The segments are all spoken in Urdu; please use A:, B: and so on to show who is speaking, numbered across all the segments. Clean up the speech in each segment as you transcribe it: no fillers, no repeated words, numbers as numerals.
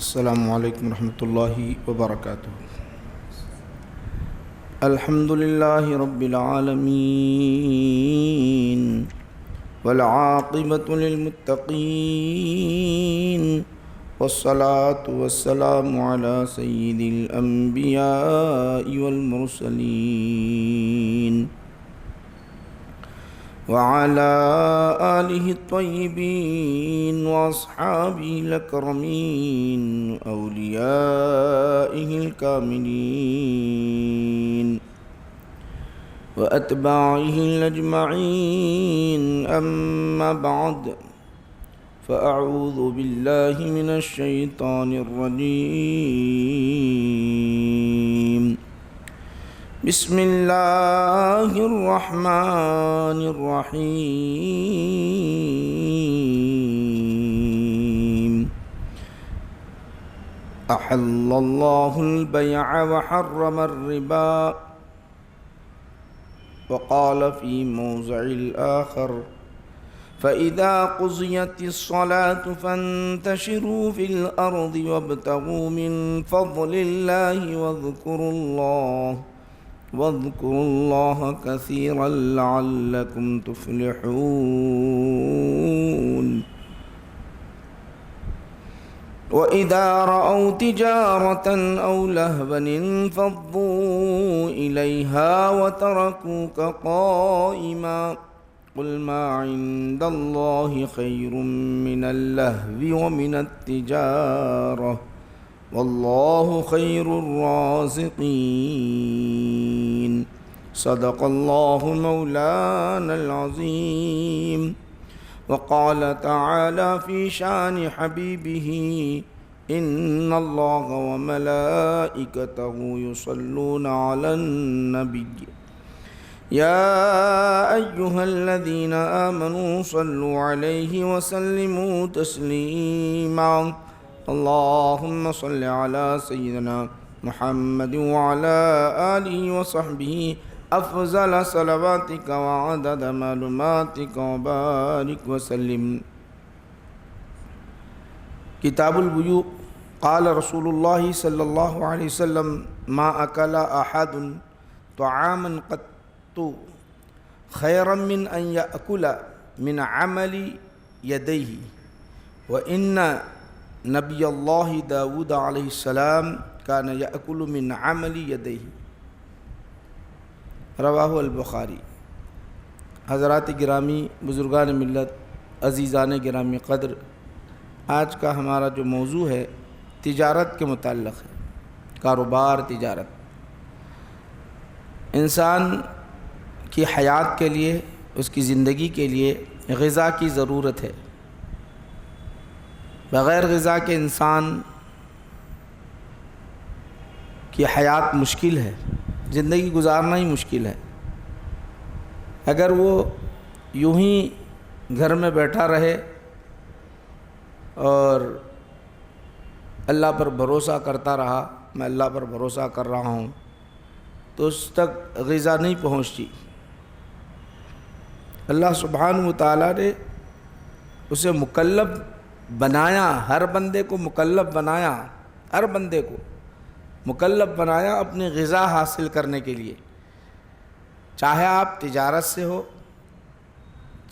A: السلام علیکم ورحمۃ اللہ وبرکاتہ۔ الحمد للہ رب العالمین والعاقبۃ للمتقین والصلاة والسلام علی سید الانبیاء والمرسلین وعلى آلہ الطیبین واصحابہ الاکرمین اولیائہ الکاملین واتباعہ الاجمعین اما بعد فاعوذ باللہ من الشیطان الرجیم بسم اللہ الرحمن الرحیم احل اللہ البیع وحرم الربا وقال في موضع آخر فإذا قضيت الصلاة فانتشروا في الأرض وابتغوا من فضل الله واذكروا الله كثيرا لعلكم تفلحون وإذا رأوا تجارة أو لهوا انفضوا إليها وتركوك قائما قل ما عند الله خير من اللهو ومن التجارة والله خير الرازقين صدق الله مولانا العظيم وقال تعالى في شان حبيبه إن الله وملائكته يصلون على النبي يا أيها الذين آمنوا صلوا عليه وسلموا تسليما اللهم صل على سيدنا محمد وعلى آله وصحبه أفضل صلواتك وعدد معلوماتك وبارك وسلم۔ کتاب البیوع قال رسول اللہ صلی اللہ علیہ وسلم ما أكل أحد طعاما قط خيرا من أن يأكل من عمل يديه وإن نبی اللہ داود علیہ السلام کان یأکل من عمل یدیہ، رواہ البخاری۔ حضرات گرامی، بزرگان ملت، عزیزان گرامی قدر، آج کا ہمارا جو موضوع ہے تجارت کے متعلق ہے، کاروبار، تجارت۔ انسان کی حیات کے لیے، اس کی زندگی کے لیے غذا کی ضرورت ہے۔ بغیر غذا کے انسان کی حیات مشکل ہے، زندگی گزارنا ہی مشکل ہے۔ اگر وہ یوں ہی گھر میں بیٹھا رہے اور اللہ پر بھروسہ کرتا رہا، میں اللہ پر بھروسہ کر رہا ہوں، تو اس تک غذا نہیں پہنچتی۔ اللہ سبحانہ و تعالیٰ نے اسے مکلف بنایا، ہر بندے کو مکلف بنایا، ہر بندے کو مکلف بنایا اپنی غذا حاصل کرنے کے لیے، چاہے آپ تجارت سے ہو،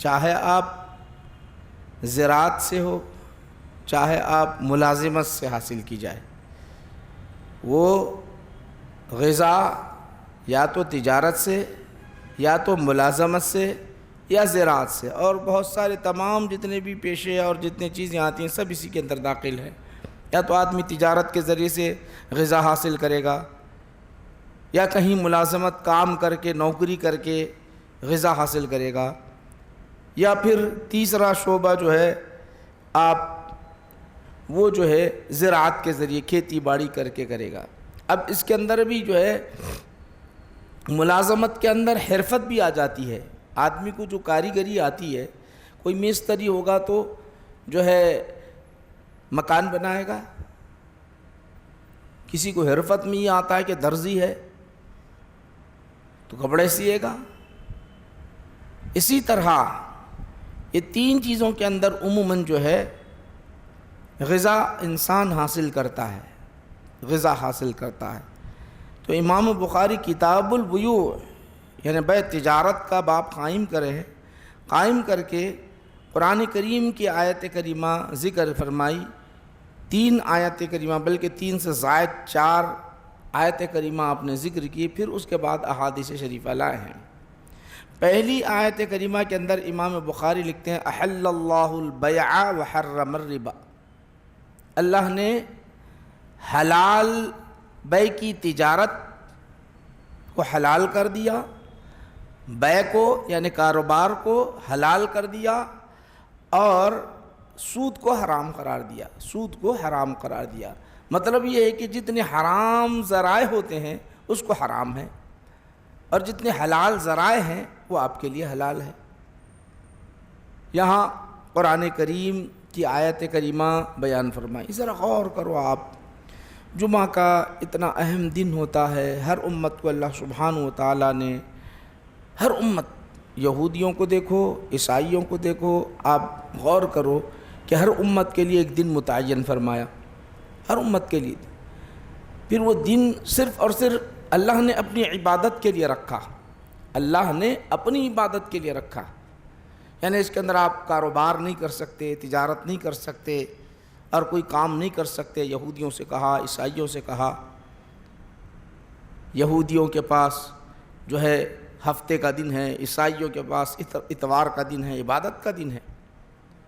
A: چاہے آپ زراعت سے ہو، چاہے آپ ملازمت سے حاصل کی جائے۔ وہ غذا یا تو تجارت سے، یا تو ملازمت سے، یا زراعت سے، اور بہت سارے تمام جتنے بھی پیشے اور جتنے چیزیں آتی ہیں سب اسی کے اندر داخل ہیں۔ یا تو آدمی تجارت کے ذریعے سے غذا حاصل کرے گا، یا کہیں ملازمت کام کر کے، نوکری کر کے غذا حاصل کرے گا، یا پھر تیسرا شعبہ جو ہے آپ وہ جو ہے زراعت کے ذریعے کھیتی باڑی کر کے کرے گا۔ اب اس کے اندر بھی جو ہے ملازمت کے اندر حرفت بھی آ جاتی ہے۔ آدمی کو جو کاریگری آتی ہے، کوئی مستری ہوگا تو جو ہے مکان بنائے گا، کسی کو حرفت میں یہ آتا ہے کہ درزی ہے تو کپڑے سیے گا۔ اسی طرح یہ تین چیزوں کے اندر عموماً جو ہے غذا انسان حاصل کرتا ہے، غذا حاصل کرتا ہے۔ تو امام بخاری کتاب البیوع یعنی بیع تجارت کا باب قائم کرے ہیں، قائم کر کے قرآن کریم کی آیت کریمہ ذکر فرمائی، 3 آیت کریمہ بلکہ 3 سے زائد 4 آیت کریمہ آپ نے ذکر کی، پھر اس کے بعد احادیث شریفہ لائے ہیں۔ پہلی آیت کریمہ کے اندر امام بخاری لکھتے ہیں احل اللہ البیع وحرم الربا، اللہ نے حلال بیع کی تجارت کو حلال کر دیا، بیع کو یعنی کاروبار کو حلال کر دیا، اور سود کو حرام قرار دیا، سود کو حرام قرار دیا۔ مطلب یہ ہے کہ جتنے حرام ذرائع ہوتے ہیں اس کو حرام ہے، اور جتنے حلال ذرائع ہیں وہ آپ کے لیے حلال ہے۔ یہاں قرآن کریم کی آیت کریمہ بیان فرمائی، ذرا غور کرو آپ، جمعہ کا اتنا اہم دن ہوتا ہے، ہر امت کو اللہ سبحانہ و تعالیٰ نے، ہر امت، یہودیوں کو دیکھو، عیسائیوں کو دیکھو، آپ غور کرو کہ ہر امت کے لیے ایک دن متعین فرمایا، ہر امت کے لیے۔ پھر وہ دن صرف اور صرف اللہ نے اپنی عبادت کے لیے رکھا، اللہ نے اپنی عبادت کے لیے رکھا، یعنی اس کے اندر آپ کاروبار نہیں کر سکتے، تجارت نہیں کر سکتے، اور کوئی کام نہیں کر سکتے۔ یہودیوں سے کہا، عیسائیوں سے کہا، یہودیوں کے پاس جو ہے ہفتے کا دن ہے، عیسائیوں کے پاس اتوار کا دن ہے، عبادت کا دن ہے،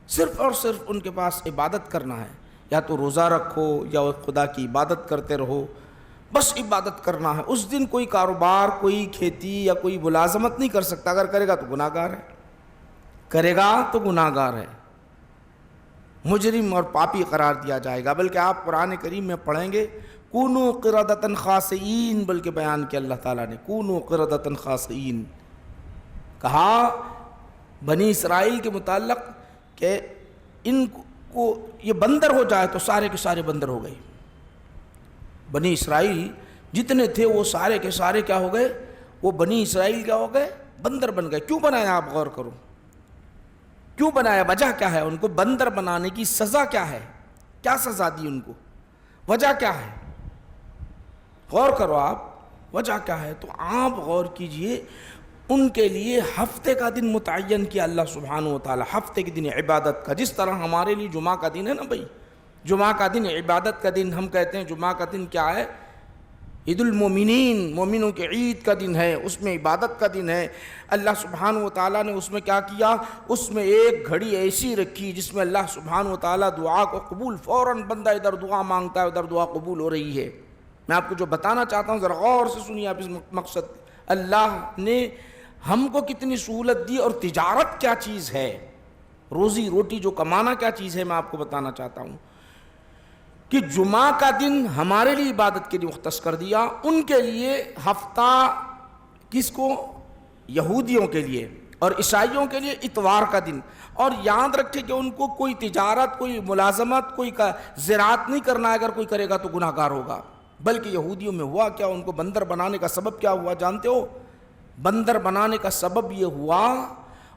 A: صرف اور صرف ان کے پاس عبادت کرنا ہے، یا تو روزہ رکھو یا خدا کی عبادت کرتے رہو، بس عبادت کرنا ہے۔ اس دن کوئی کاروبار، کوئی کھیتی یا کوئی ملازمت نہیں کر سکتا، اگر کرے گا تو گناہ گار ہے، کرے گا تو گناہ گار ہے، مجرم اور پاپی قرار دیا جائے گا۔ بلکہ آپ قرآن کریم میں پڑھیں گے کونوا قردۃ خاسئین، بلکہ بیان کیا اللہ تعالیٰ نے کونوا قردۃ خاسئین، کہا بنی اسرائیل کے متعلق کہ ان کو یہ بندر ہو جائے تو سارے کے سارے بندر ہو گئے۔ بنی اسرائیل جتنے تھے وہ سارے کے سارے کیا ہو گئے؟ وہ بنی اسرائیل کیا ہو گئے؟ بندر بن گئے۔ کیوں بنایا؟ آپ غور کرو، کیوں بنایا؟ وجہ کیا ہے؟ ان کو بندر بنانے کی سزا کیا ہے؟ کیا سزا دی ان کو؟ وجہ کیا ہے؟ غور کرو آپ، وجہ کیا ہے؟ تو آپ غور کیجئے، ان کے لیے ہفتے کا دن متعین کیا اللہ سبحانہ و تعالی، ہفتے کے دن عبادت کا، جس طرح ہمارے لیے جمعہ کا دن ہے نا بھائی، جمعہ کا دن عبادت کا دن، ہم کہتے ہیں جمعہ کا دن کیا ہے؟ عید المومنین، مومنوں کے عید کا دن ہے، اس میں عبادت کا دن ہے۔ اللہ سبحانہ و تعالیٰ نے اس میں کیا کیا؟ اس میں ایک گھڑی ایسی رکھی جس میں اللہ سبحانہ و تعالیٰ دعا کو قبول، فوراً بندہ ادھر دعا مانگتا ہے ادھر دعا قبول ہو رہی ہے۔ میں آپ کو جو بتانا چاہتا ہوں ذرا غور سے سنیے آپ، اس مقصد اللہ نے ہم کو کتنی سہولت دی، اور تجارت کیا چیز ہے، روزی روٹی جو کمانا کیا چیز ہے، میں آپ کو بتانا چاہتا ہوں کہ جمعہ کا دن ہمارے لیے عبادت کے لیے مختص کر دیا، ان کے لیے ہفتہ، کس کو؟ یہودیوں کے لیے، اور عیسائیوں کے لیے اتوار کا دن۔ اور یاد رکھے کہ ان کو کوئی تجارت، کوئی ملازمت، کوئی زراعت نہیں کرنا ہے، اگر کوئی کرے گا تو گناہ گار ہوگا۔ بلکہ یہودیوں میں ہوا کیا؟ ان کو بندر بنانے کا سبب کیا ہوا جانتے ہو؟ بندر بنانے کا سبب یہ ہوا،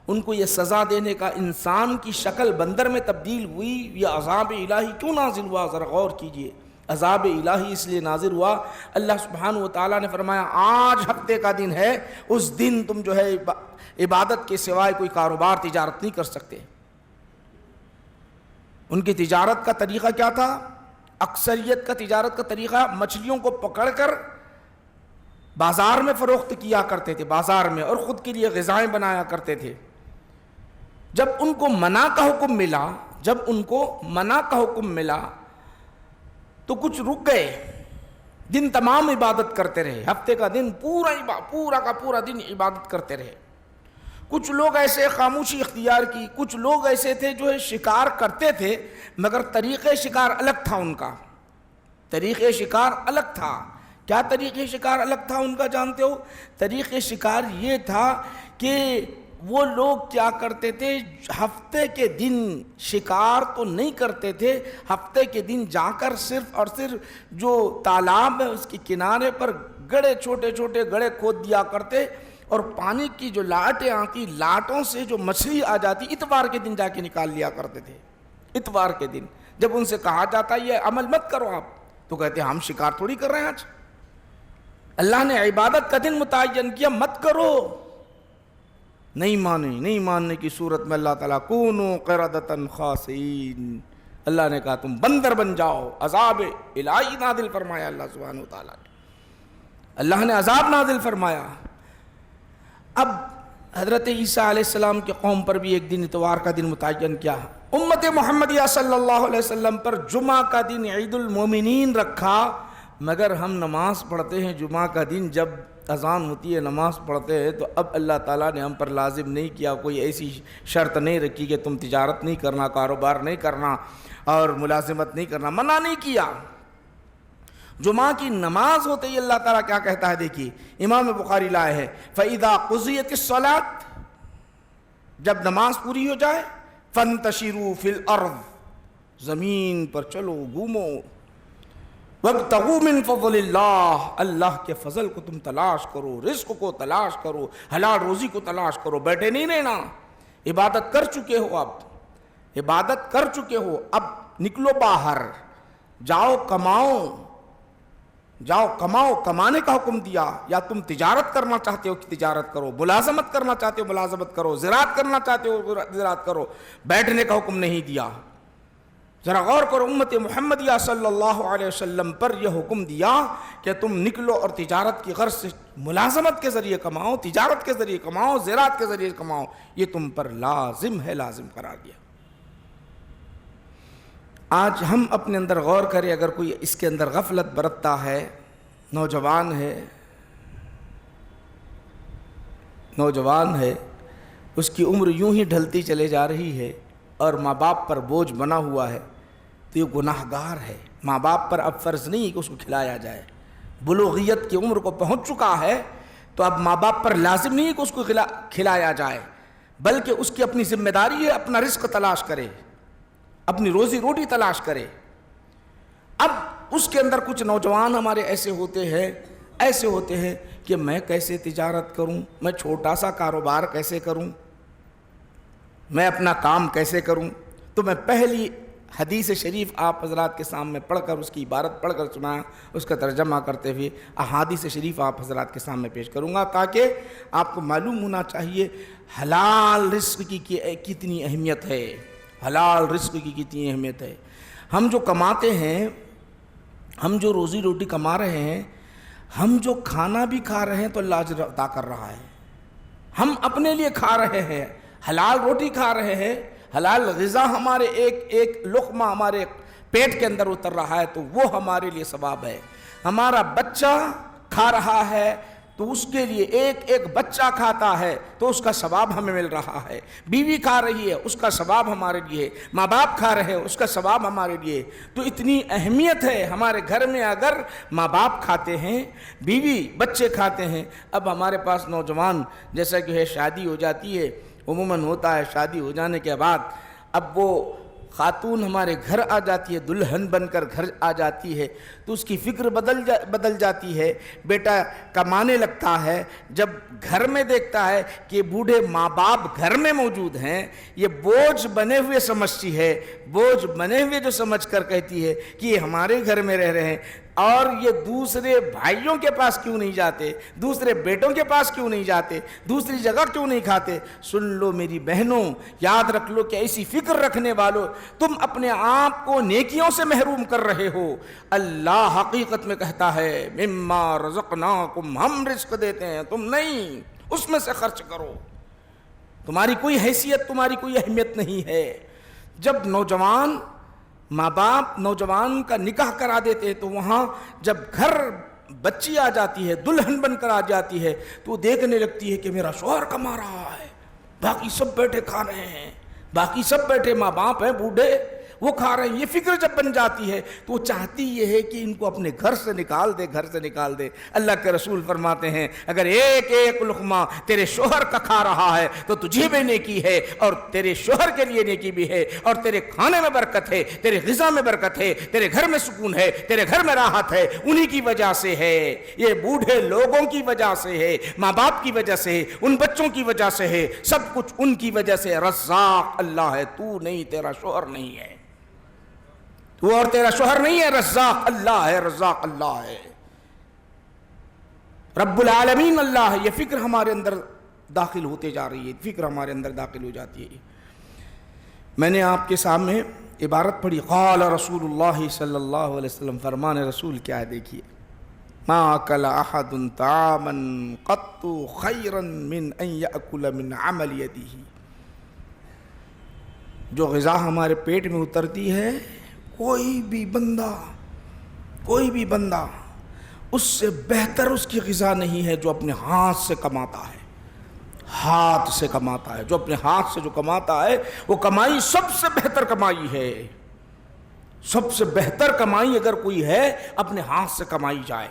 A: ان کو یہ سزا دینے کا، انسان کی شکل بندر میں تبدیل ہوئی۔ یہ عذاب الہی کیوں نازل ہوا؟ ذرا غور کیجئے، عذاب الہی اس لیے نازل ہوا، اللہ سبحانہ و تعالیٰ نے فرمایا آج ہفتے کا دن ہے، اس دن تم جو ہے عبادت کے سوائے کوئی کاروبار، تجارت نہیں کر سکتے۔ ان کی تجارت کا طریقہ کیا تھا؟ اکثریت کا تجارت کا طریقہ مچھلیوں کو پکڑ کر بازار میں فروخت کیا کرتے تھے، بازار میں، اور خود کے لیے غذائیں بنایا کرتے تھے۔ جب ان کو منع کا حکم ملا، جب ان کو منع کا حکم ملا تو کچھ رک گئے، دن تمام عبادت کرتے رہے، ہفتے کا دن پورا کا پورا دن عبادت کرتے رہے۔ کچھ لوگ ایسے خاموشی اختیار کی، کچھ لوگ ایسے تھے جو ہے شکار کرتے تھے، مگر طریقے شکار الگ تھا ان کا، طریقے شکار الگ تھا۔ کیا طریقے شکار الگ تھا ان کا جانتے ہو؟ طریقے شکار یہ تھا کہ وہ لوگ کیا کرتے تھے، ہفتے کے دن شکار تو نہیں کرتے تھے، ہفتے کے دن جا کر صرف اور صرف جو تالاب ہے اس کے کنارے پر گڑھے، چھوٹے چھوٹے گڑھے کھود دیا کرتے، اور پانی کی جو لاٹیں آتی، لاٹوں سے جو مچھلی آ جاتی، اتوار کے دن جا کے نکال لیا کرتے تھے، اتوار کے دن۔ جب ان سے کہا جاتا ہے یہ عمل مت کرو آپ، تو کہتے ہیں ہم شکار تھوڑی کر رہے ہیں آج، اللہ نے عبادت کا دن متعین کیا، مت کرو، نہیں مانے، نہیں ماننے کی صورت میں اللہ تعالیٰ کونوا قردۃ خاسئین، اللہ نے کہا تم بندر بن جاؤ، عذاب الہی نازل فرمایا اللہ سبحانہ وتعالیٰ نے، اللہ نے عذاب نازل فرمایا۔ اب حضرت عیسیٰ علیہ السلام کے قوم پر بھی ایک دن اتوار کا دن متعین کیا، امت محمدیہ صلی اللہ علیہ وسلم پر جمعہ کا دن عید المومنین رکھا، مگر ہم نماز پڑھتے ہیں جمعہ کا دن، جب اذان ہوتی ہے نماز پڑھتے ہیں، تو اب اللہ تعالیٰ نے ہم پر لازم نہیں کیا، کوئی ایسی شرط نہیں رکھی کہ تم تجارت نہیں کرنا، کاروبار نہیں کرنا اور ملازمت نہیں کرنا، منع نہیں کیا۔ جمعہ کی نماز ہوتے ہی اللہ تعالیٰ کیا کہتا ہے، دیکھیے امام بخاری لائے ہے، فَإِذَا قُضِيَتِ الصَّلَاةُ، جب نماز پوری ہو جائے، فَانْتَشِرُوا فِي الْأَرْضِ، زمین پر چلو گھومو، وَابْتَغُوا مِن فَضْلِ اللَّهِ، اللہ کے فضل کو تم تلاش کرو، رزق کو تلاش کرو، حلال روزی کو تلاش کرو، بیٹھے نہیں رہنا، عبادت کر چکے ہو، اب عبادت کر چکے ہو، اب نکلو باہر، جاؤ کماؤ، جاؤ کماؤ، کمانے کا حکم دیا، یا تم تجارت کرنا چاہتے ہو کہ تجارت کرو، ملازمت کرنا چاہتے ہو ملازمت کرو، زراعت کرنا چاہتے ہو زراعت کرو، بیٹھنے کا حکم نہیں دیا۔ ذرا غور کرو، امت محمدیہ صلی اللہ علیہ وسلم پر یہ حکم دیا کہ تم نکلو اور تجارت کی غرض سے ملازمت کے ذریعے کماؤ، تجارت کے ذریعے کماؤ، زراعت کے ذریعے کماؤ، یہ تم پر لازم ہے، لازم قرار دیا۔ آج ہم اپنے اندر غور کریں، اگر کوئی اس کے اندر غفلت برتتا ہے، نوجوان ہے، اس کی عمر یوں ہی ڈھلتی چلے جا رہی ہے اور ماں باپ پر بوجھ بنا ہوا ہے، تو یہ گناہ گار ہے۔ ماں باپ پر اب فرض نہیں کہ اس کو کھلایا جائے، بلوغیت کی عمر کو پہنچ چکا ہے، تو اب ماں باپ پر لازم نہیں کہ اس کو کھلایا جائے، بلکہ اس کی اپنی ذمہ داری ہے اپنا رزق تلاش کرے، اپنی روزی روٹی تلاش کرے۔ اب اس کے اندر کچھ نوجوان ہمارے ایسے ہوتے ہیں کہ میں کیسے تجارت کروں، میں چھوٹا سا کاروبار کیسے کروں، میں اپنا کام کیسے کروں۔ تو میں پہلی حدیث شریف آپ حضرات کے سامنے پڑھ کر، اس کی عبارت پڑھ کر سنایا، اس کا ترجمہ کرتے ہوئے احادیث شریف آپ حضرات کے سامنے پیش کروں گا، تاکہ آپ کو معلوم ہونا چاہیے حلال رزق کی کتنی اہمیت ہے، حلال رزق کی کتنی اہمیت ہے۔ ہم جو کماتے ہیں، ہم جو روزی روٹی کما رہے ہیں، ہم جو کھانا بھی کھا رہے ہیں تو اللہ اجر عطا کر رہا ہے، ہم اپنے لیے کھا رہے ہیں، حلال روٹی کھا رہے ہیں، حلال غذا ہمارے ایک لقمہ ہمارے پیٹ کے اندر اتر رہا ہے، تو وہ ہمارے لیے ثواب ہے۔ ہمارا بچہ کھا رہا ہے تو اس کے لیے ایک بچہ کھاتا ہے تو اس کا ثواب ہمیں مل رہا ہے، بیوی کھا رہی ہے اس کا ثواب ہمارے لیے، ماں باپ کھا رہے ہیں اس کا ثواب ہمارے لیے۔ تو اتنی اہمیت ہے ہمارے گھر میں، اگر ماں باپ کھاتے ہیں، بیوی بچے کھاتے ہیں۔ اب ہمارے پاس نوجوان جیسا کہ ہے، شادی ہو جاتی ہے، عموماً ہوتا ہے، شادی ہو جانے کے بعد اب وہ خاتون ہمارے گھر آ جاتی ہے، دلہن بن کر گھر آ جاتی ہے، تو اس کی فکر بدل جاتی ہے، بیٹا کمانے لگتا ہے، جب گھر میں دیکھتا ہے کہ بوڑھے ماں باپ گھر میں موجود ہیں، یہ بوجھ بنے ہوئے سمجھتی ہے، بوجھ بنے ہوئے جو سمجھ کر کہتی ہے کہ یہ ہمارے گھر میں رہ رہے ہیں، اور یہ دوسرے بھائیوں کے پاس کیوں نہیں جاتے، دوسرے بیٹوں کے پاس کیوں نہیں جاتے، دوسری جگہ کیوں نہیں کھاتے۔ سن لو میری بہنوں، یاد رکھ لو کہ ایسی فکر رکھنے والوں، تم اپنے آپ کو نیکیوں سے محروم کر رہے ہو۔ اللہ حقیقت میں کہتا ہے مما رزقناکم، ہم رزق دیتے ہیں، تم نہیں، اس میں سے خرچ کرو، تمہاری کوئی حیثیت، تمہاری کوئی اہمیت نہیں ہے۔ جب نوجوان ماں باپ نوجوان کا نکاح کرا دیتے ہیں، تو وہاں جب گھر بچی آ جاتی ہے، دلہن بن کر آ جاتی ہے، تو دیکھنے لگتی ہے کہ میرا شوہر کما رہا ہے، باقی سب بیٹھے کھا رہے ہیں، باقی سب بیٹھے ماں باپ ہیں بوڑھے وہ کھا رہے ہیں۔ یہ فکر جب بن جاتی ہے تو وہ چاہتی یہ ہے کہ ان کو اپنے گھر سے نکال دے، گھر سے نکال دے۔ اللہ کے رسول فرماتے ہیں اگر ایک لقمہ تیرے شوہر کا کھا رہا ہے تو تجھے بھی نیکی ہے، اور تیرے شوہر کے لیے نیکی بھی ہے، اور تیرے کھانے میں برکت ہے، تیرے غذا میں برکت ہے، تیرے گھر میں سکون ہے، تیرے گھر میں راحت ہے، انہی کی وجہ سے ہے، یہ بوڑھے لوگوں کی وجہ سے ہے، ماں باپ کی وجہ سے ہے، ان بچوں کی وجہ سے ہے، سب کچھ ان کی وجہ سے۔ رزاق اللہ ہے، تو نہیں، تیرا شوہر نہیں ہے۔ وہ اور تیرا شوہر نہیں ہے، رزاق اللہ ہے، رزاق اللہ ہے، رب العالمین اللہ ہے. یہ فکر ہمارے اندر داخل ہوتے جا رہی ہے، فکر ہمارے اندر داخل ہو جاتی ہے. میں نے آپ کے سامنے عبارت پڑھی، قال رسول اللہ صلی اللہ علیہ وسلم، فرمان رسول کیا ہے دیکھیے، ما اکل احد طعاما قط خیرا من ان یاکل من عمل یدہ. جو غذا ہمارے پیٹ میں اترتی ہے، کوئی بھی بندہ اس سے بہتر اس کی غذا نہیں ہے جو اپنے ہاتھ سے کماتا ہے. ہاتھ سے کماتا ہے، جو اپنے ہاتھ سے جو کماتا ہے وہ کمائی سب سے بہتر کمائی ہے. سب سے بہتر کمائی اگر کوئی ہے، اپنے ہاتھ سے کمائی جائے،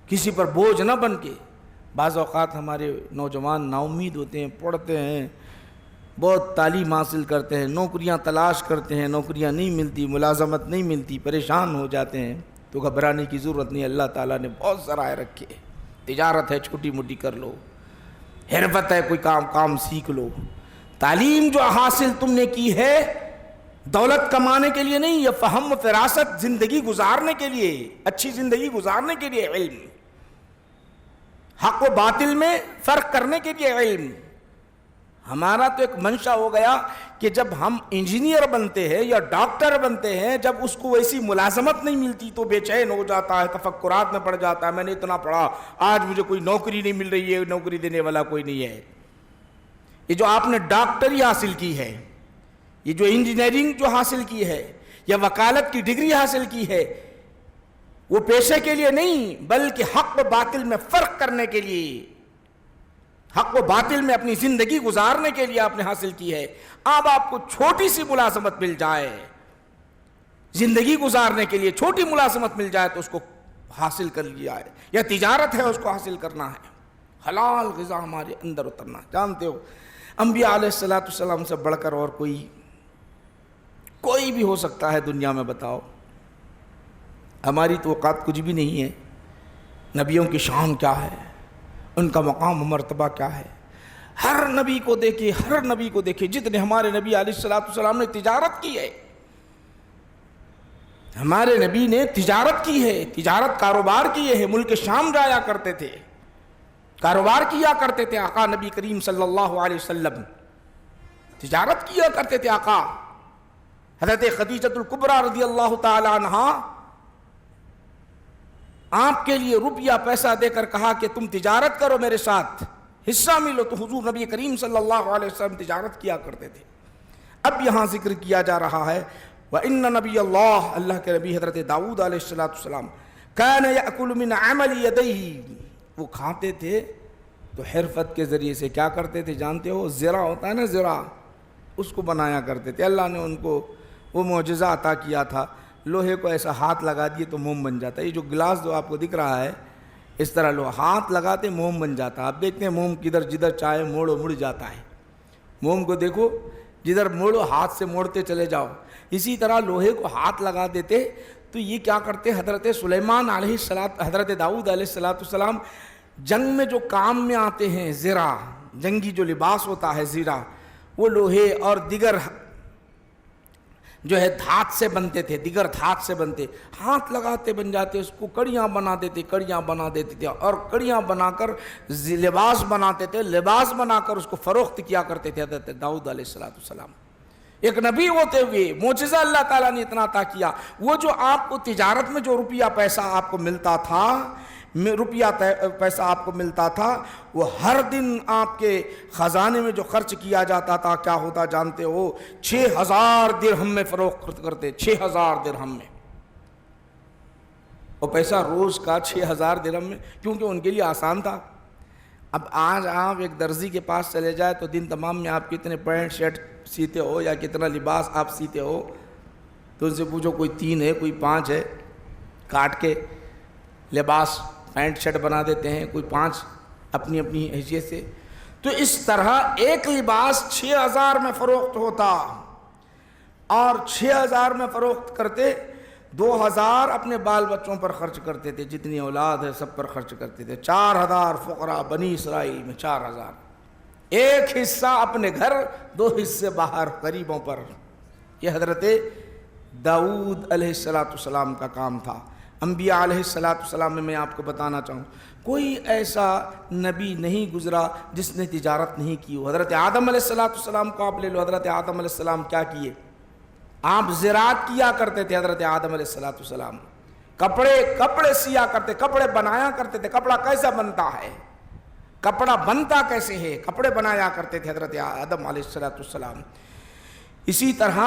A: کسی پر بوجھ نہ بن کے. بعض اوقات ہمارے نوجوان نا امید ہوتے ہیں، پڑھتے ہیں، بہت تعلیم حاصل کرتے ہیں، نوکریاں تلاش کرتے ہیں، نوکریاں نہیں ملتی، ملازمت نہیں ملتی، پریشان ہو جاتے ہیں. تو گھبرانے کی ضرورت نہیں، اللہ تعالیٰ نے بہت ذرائع رکھے. تجارت ہے چھوٹی موٹی کر لو، حرفت ہے کوئی کام سیکھ لو. تعلیم جو حاصل تم نے کی ہے دولت کمانے کے لیے نہیں، یہ فہم و فراست زندگی گزارنے کے لیے، اچھی زندگی گزارنے کے لیے علم، حق و باطل میں فرق کرنے کے لیے علم. ہمارا تو ایک منشا ہو گیا کہ جب ہم انجینئر بنتے ہیں یا ڈاکٹر بنتے ہیں، جب اس کو ویسی ملازمت نہیں ملتی تو بے چین ہو جاتا ہے، تفکرات میں پڑ جاتا ہے، میں نے اتنا پڑھا، آج مجھے کوئی نوکری نہیں مل رہی ہے، نوکری دینے والا کوئی نہیں ہے. یہ جو آپ نے ڈاکٹری حاصل کی ہے، یہ جو انجینئرنگ جو حاصل کی ہے، یا وکالت کی ڈگری حاصل کی ہے، وہ پیشے کے لیے نہیں بلکہ حق و باطل میں فرق کرنے کے لیے، حق و باطل میں اپنی زندگی گزارنے کے لیے آپ نے حاصل کی ہے. اب آپ کو چھوٹی سی ملازمت مل جائے، زندگی گزارنے کے لیے چھوٹی ملازمت مل جائے تو اس کو حاصل کر لیا ہے، یا تجارت ہے اس کو حاصل کرنا ہے. حلال غذا ہمارے اندر اترنا. جانتے ہو انبیاء علیہ السلام سے بڑھ کر اور کوئی بھی ہو سکتا ہے دنیا میں؟ بتاؤ، ہماری تو اوقات کچھ بھی نہیں ہے. نبیوں کی شان کیا ہے، ان کا مقام و مرتبہ کیا ہے. ہر نبی کو دیکھے جتنے ہمارے نبی علیہ السلام نے تجارت کی ہے، ہمارے نبی نے تجارت کی ہے، تجارت کاروبار کیے ہیں. ملک شام جایا کرتے تھے، کاروبار کیا کرتے تھے. آقا نبی کریم صلی اللہ علیہ وسلم تجارت کیا کرتے تھے. آقا حضرت خدیجۃ الکبریٰ رضی اللہ تعالی عنہا آپ کے لیے روپیہ پیسہ دے کر کہا کہ تم تجارت کرو، میرے ساتھ حصہ ملو. تو حضور نبی کریم صلی اللہ علیہ وسلم تجارت کیا کرتے تھے. اب یہاں ذکر کیا جا رہا ہے وَإِنَّ نَبِيَ اللَّهِ، اللہ کے نبی حضرت داؤد علیہ السلام كَانَ يَأْكُلُ مِنْ عَمَلِ يَدَيْهِ، وہ کھاتے تھے تو حرفت کے ذریعے سے کیا کرتے تھے جانتے ہو؟ زرہ ہوتا ہے نا، زرہ، اس کو بنایا کرتے تھے. اللہ نے ان کو وہ معجزہ عطا کیا تھا، لوہے کو ایسا ہاتھ لگا دیے تو موم بن جاتا ہے. یہ جو گلاس جو آپ کو دکھ رہا ہے، اس طرح لو ہاتھ لگاتے موم بن جاتا. آپ دیکھتے ہیں موم کدھر جدھر چاہے موڑو مڑ جاتا ہے. موم کو دیکھو جدھر موڑو ہاتھ سے موڑتے چلے جاؤ. اسی طرح لوہے کو ہاتھ لگا دیتے تو یہ کیا کرتے؟ حضرت سلیمان علیہ السلام، حضرت داؤد علیہ السلام جنگ میں جو کام میں آتے ہیں، زرہ، جنگی جو لباس ہوتا ہے زرہ، وہ لوہے اور دیگر جو ہے دھات سے بنتے تھے، دیگر دھات سے بنتے، ہاتھ لگاتے بن جاتے. اس کو کڑیاں بنا دیتے تھے اور کڑیاں بنا کر لباس بناتے تھے. لباس بنا کر اس کو فروخت کیا کرتے تھے حضرت داؤد علیہ السلام. ایک نبی ہوتے ہوئے معجزہ اللہ تعالیٰ نے اتنا عطا کیا. وہ جو آپ کو تجارت میں جو روپیہ پیسہ آپ کو ملتا تھا، وہ ہر دن آپ کے خزانے میں جو خرچ کیا جاتا تھا کیا ہوتا جانتے ہو؟ 6000 درہم میں فروخت کرتے. 6000 درہم میں. وہ پیسہ روز کا 6000 درہم میں، کیونکہ ان کے لیے آسان تھا. اب آج آپ ایک درزی کے پاس چلے جائے تو دن تمام میں آپ کتنے پینٹ شرٹ سیتے ہو یا کتنا لباس آپ سیتے ہو، تو ان سے پوچھو، کوئی 3 ہے، کوئی 5 ہے. کاٹ کے لباس پینٹ شرٹ بنا دیتے ہیں، کوئی 5 اپنی حیثیت سے. تو اس طرح ایک لباس 6000 میں فروخت ہوتا، اور 6000 میں فروخت کرتے، 2000 اپنے بال بچوں پر خرچ کرتے تھے، جتنی اولاد ہے سب پر خرچ کرتے تھے. 4000 فقراء بنی اسرائیل میں، 4000. ایک حصہ اپنے گھر، 2 حصے باہر غریبوں پر. یہ حضرت داؤد علیہ السلام کا کام تھا۔ انبیاء علیہ السلام میں آپ کو بتانا چاہوں کوئی ایسا نبی نہیں گزرا جس نے تجارت نہیں کی ہو۔ حضرت آدم علیہ السلام کو آپ لے لو، حضرت آدم علیہ السلام کیا کیے؟ آپ زراعت کیا کرتے تھے۔ حضرت آدم علیہ السلام کپڑے سیا کرتے، کپڑے بنایا کرتے تھے۔ کپڑا کیسا بنتا ہے، کپڑا بنتا کیسے ہے، کپڑے بنایا کرتے تھے حضرت آدم علیہ السلام۔ اسی طرح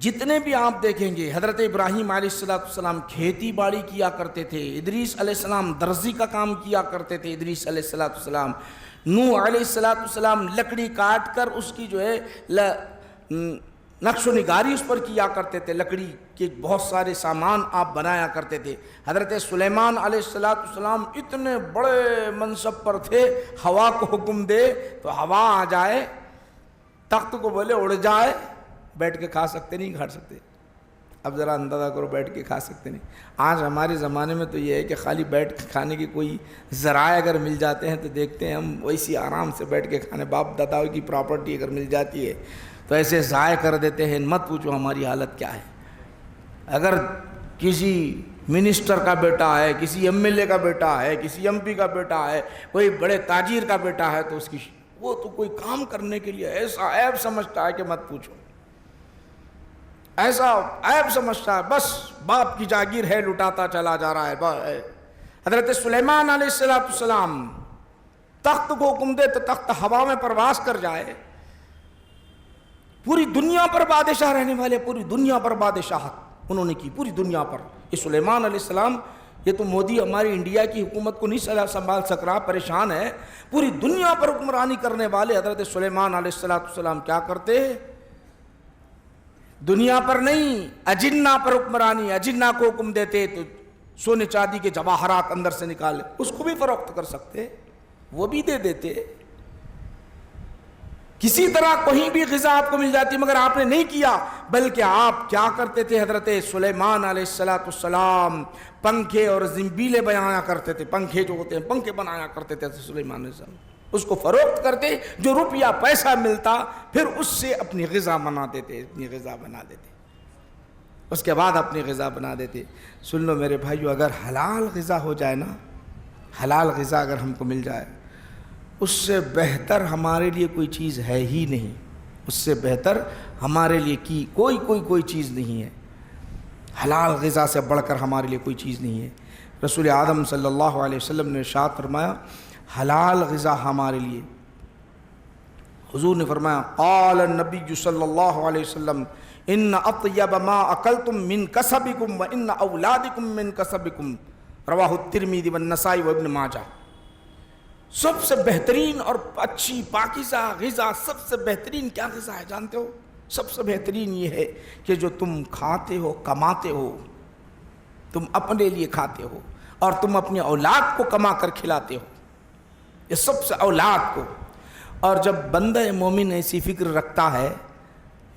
A: جتنے بھی آپ دیکھیں گے، حضرت ابراہیم علیہ السلام کھیتی باڑی کیا کرتے تھے، ادریس علیہ السلام درزی کا کام کیا کرتے تھے، ادریس علیہ السلام، نوح علیہ السلام لکڑی کاٹ کر اس کی جو ہے نقش و نگاری اس پر کیا کرتے تھے، لکڑی کے بہت سارے سامان آپ بنایا کرتے تھے۔ حضرت سلیمان علیہ السلام اتنے بڑے منصب پر تھے، ہوا کو حکم دے تو ہوا آ جائے، تخت کو بولے اڑ جائے، بیٹھ کے کھا سکتے نہیں، کھا سکتے۔ اب ذرا اندازہ کرو، بیٹھ کے کھا سکتے نہیں۔ آج ہمارے زمانے میں تو یہ ہے کہ خالی بیٹھ کے کھانے کی کوئی ذرائع اگر مل جاتے ہیں تو دیکھتے ہیں ہم ویسی آرام سے بیٹھ کے کھانے، باپ داداؤں کی پراپرٹی اگر مل جاتی ہے تو ایسے ضائع کر دیتے ہیں، مت پوچھو ہماری حالت کیا ہے۔ اگر کسی منسٹر کا بیٹا ہے، کسی ایم ایل اے کا بیٹا ہے، کسی ایم پی کا بیٹا ہے، کوئی بڑے تاجر کا بیٹا ہے تو اس کی وہ تو کوئی کام کرنے کے لیے ایسا عیب سمجھتا ہے کہ مت پوچھو، ایسا عیب سمجھتا ہے، بس باپ کی جاگیر ہے لٹاتا چلا جا رہا ہے۔ حضرت سلیمان علیہ السلام تخت کو حکم دے تو تخت ہوا میں پرواز کر جائے، پوری دنیا پر بادشاہ رہنے والے، پوری دنیا پر بادشاہت انہوں نے کی، پوری دنیا پر۔ یہ سلیمان علیہ السلام، یہ تو مودی ہماری انڈیا کی حکومت کو نہیں سنبھال سک رہا، پریشان ہے۔ پوری دنیا پر حکمرانی کرنے والے حضرت سلیمان علیہ السلام کیا کرتے؟ دنیا پر نہیں، اجنہ پر حکمرانی، اجنہ کو حکم دیتے تو سونے چاندی کے جواہرات اندر سے نکالے، اس کو بھی فروخت کر سکتے، وہ بھی دے دیتے، کسی طرح کہیں بھی غذا آپ کو مل جاتی، مگر آپ نے نہیں کیا، بلکہ آپ کیا کرتے تھے؟ حضرت سلیمان علیہ السلام پنکھے اور زنبیلے بنایا کرتے تھے، پنکھے جو ہوتے ہیں پنکھے بنایا کرتے تھے سلیمان علیہ السلام، اس کو فروخت کرتے، جو روپیہ پیسہ ملتا پھر اس سے اپنی غذا بنا دیتے، اس کے بعد اپنی غذا بنا دیتے۔ سن لو میرے بھائیو، اگر حلال غذا ہو جائے نا، حلال غذا اگر ہم کو مل جائے، اس سے بہتر ہمارے لیے کوئی چیز ہے ہی نہیں، اس سے بہتر ہمارے لیے کی کوئی چیز نہیں ہے، حلال غذا سے بڑھ کر ہمارے لیے کوئی چیز نہیں ہے۔ رسول اعظم صلی اللہ علیہ وسلم نے ارشاد فرمایا، حلال غذا ہمارے لیے، حضور نے فرمایا، قال النبی صلی اللہ علیہ وسلم، ان اطیب ما اکلتم من کسبکم و ان اولادکم من کسبکم، رواہ الترمذی والنسائی وابن ماجہ۔ سب سے بہترین اور اچھی پاکیزہ غذا، سب سے بہترین کیا غذا ہے جانتے ہو؟ سب سے بہترین یہ ہے کہ جو تم کھاتے ہو، کماتے ہو، تم اپنے لیے کھاتے ہو اور تم اپنی اولاد کو کما کر کھلاتے ہو، یہ سب سے اولاد کو۔ اور جب بندہ مومن ایسی فکر رکھتا ہے،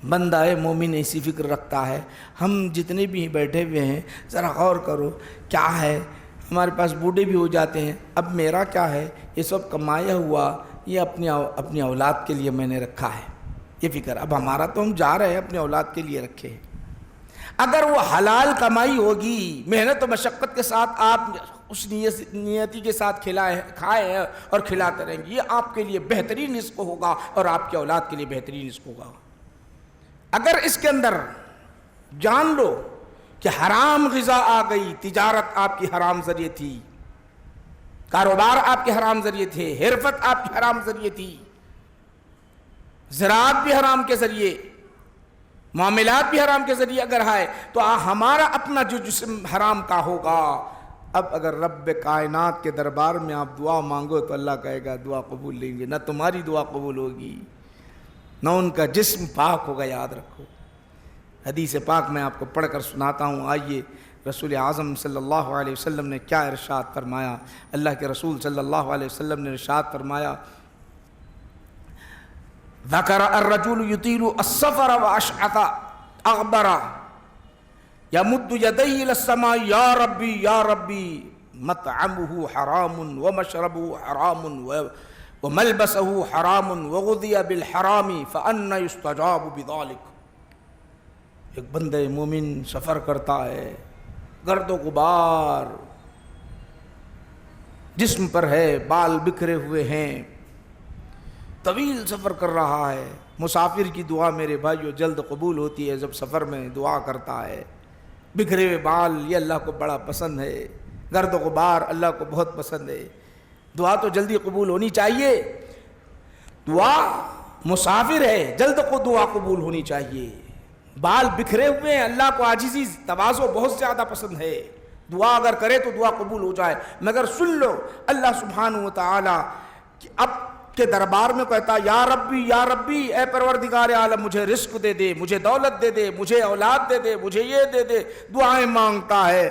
A: بندہ مومن ایسی فکر رکھتا ہے، ہم جتنے بھی بیٹھے ہوئے ہیں ذرا غور کرو، کیا ہے ہمارے پاس بوڑھے بھی ہو جاتے ہیں، اب میرا کیا ہے، یہ سب کمایا ہوا یہ اپنی اولاد کے لیے میں نے رکھا ہے، یہ فکر۔ اب ہمارا تو ہم جا رہے ہیں اپنے اولاد کے لیے رکھے ہیں۔ اگر وہ حلال کمائی ہوگی، محنت و مشقت کے ساتھ آپ اس نیتی کے ساتھ کھائے ہیں اور کھلاتے رہیں گے، یہ آپ کے لیے بہترین رزق ہوگا اور آپ کے اولاد کے لیے بہترین رزق ہوگا۔ اگر اس کے اندر جان لو کہ حرام غذا آ گئی، تجارت آپ کی حرام ذریعے تھی، کاروبار آپ کے حرام ذریعے تھے، حرفت آپ کی حرام ذریعے تھی، زراعت بھی حرام کے ذریعے، معاملات بھی حرام کے ذریعے اگر ہے تو ہمارا اپنا جو جسم حرام کا ہوگا۔ اب اگر رب کائنات کے دربار میں آپ دعا مانگو تو اللہ کہے گا دعا قبول لیں گے، نہ تمہاری دعا قبول ہوگی نہ ان کا جسم پاک ہوگا، یاد رکھو۔ حدیث پاک میں آپ کو پڑھ کر سناتا ہوں، آئیے رسول اعظم صلی اللہ علیہ وسلم نے کیا ارشاد فرمایا۔ اللہ کے رسول صلی اللہ علیہ وسلم نے ارشاد فرمایا، ذکر الرجل یطیل السفر واشعث اغبر یمد یدیہ الی السماء یا ربی یا ربی مطعمہ حرام ومشربہ حرام وملبسہ حرام وغذی بالحرام فأنى يستجاب بذلك۔ ایک بندہ مومن سفر کرتا ہے، گرد و غبار جسم پر ہے، بال بکھرے ہوئے ہیں، طویل سفر کر رہا ہے۔ مسافر کی دعا میرے بھائیو جلد قبول ہوتی ہے جب سفر میں دعا کرتا ہے۔ بکھرے ہوئے بال یہ اللہ کو بڑا پسند ہے، گرد و غبار اللہ کو بہت پسند ہے، دعا تو جلدی قبول ہونی چاہیے۔ دعا مسافر ہے، جلد کو دعا قبول ہونی چاہیے۔ بال بکھرے ہوئے ہیں، اللہ کو عاجزی تواضع بہت زیادہ پسند ہے، دعا اگر کرے تو دعا قبول ہو جائے۔ مگر سن لو، اللہ سبحانہ و تعالی اب کے دربار میں کہتا یا ربی یا ربی، اے پروردگار عالم مجھے رزق دے دے، مجھے دولت دے دے، مجھے اولاد دے دے، مجھے یہ دے دے، دعائیں مانگتا ہے۔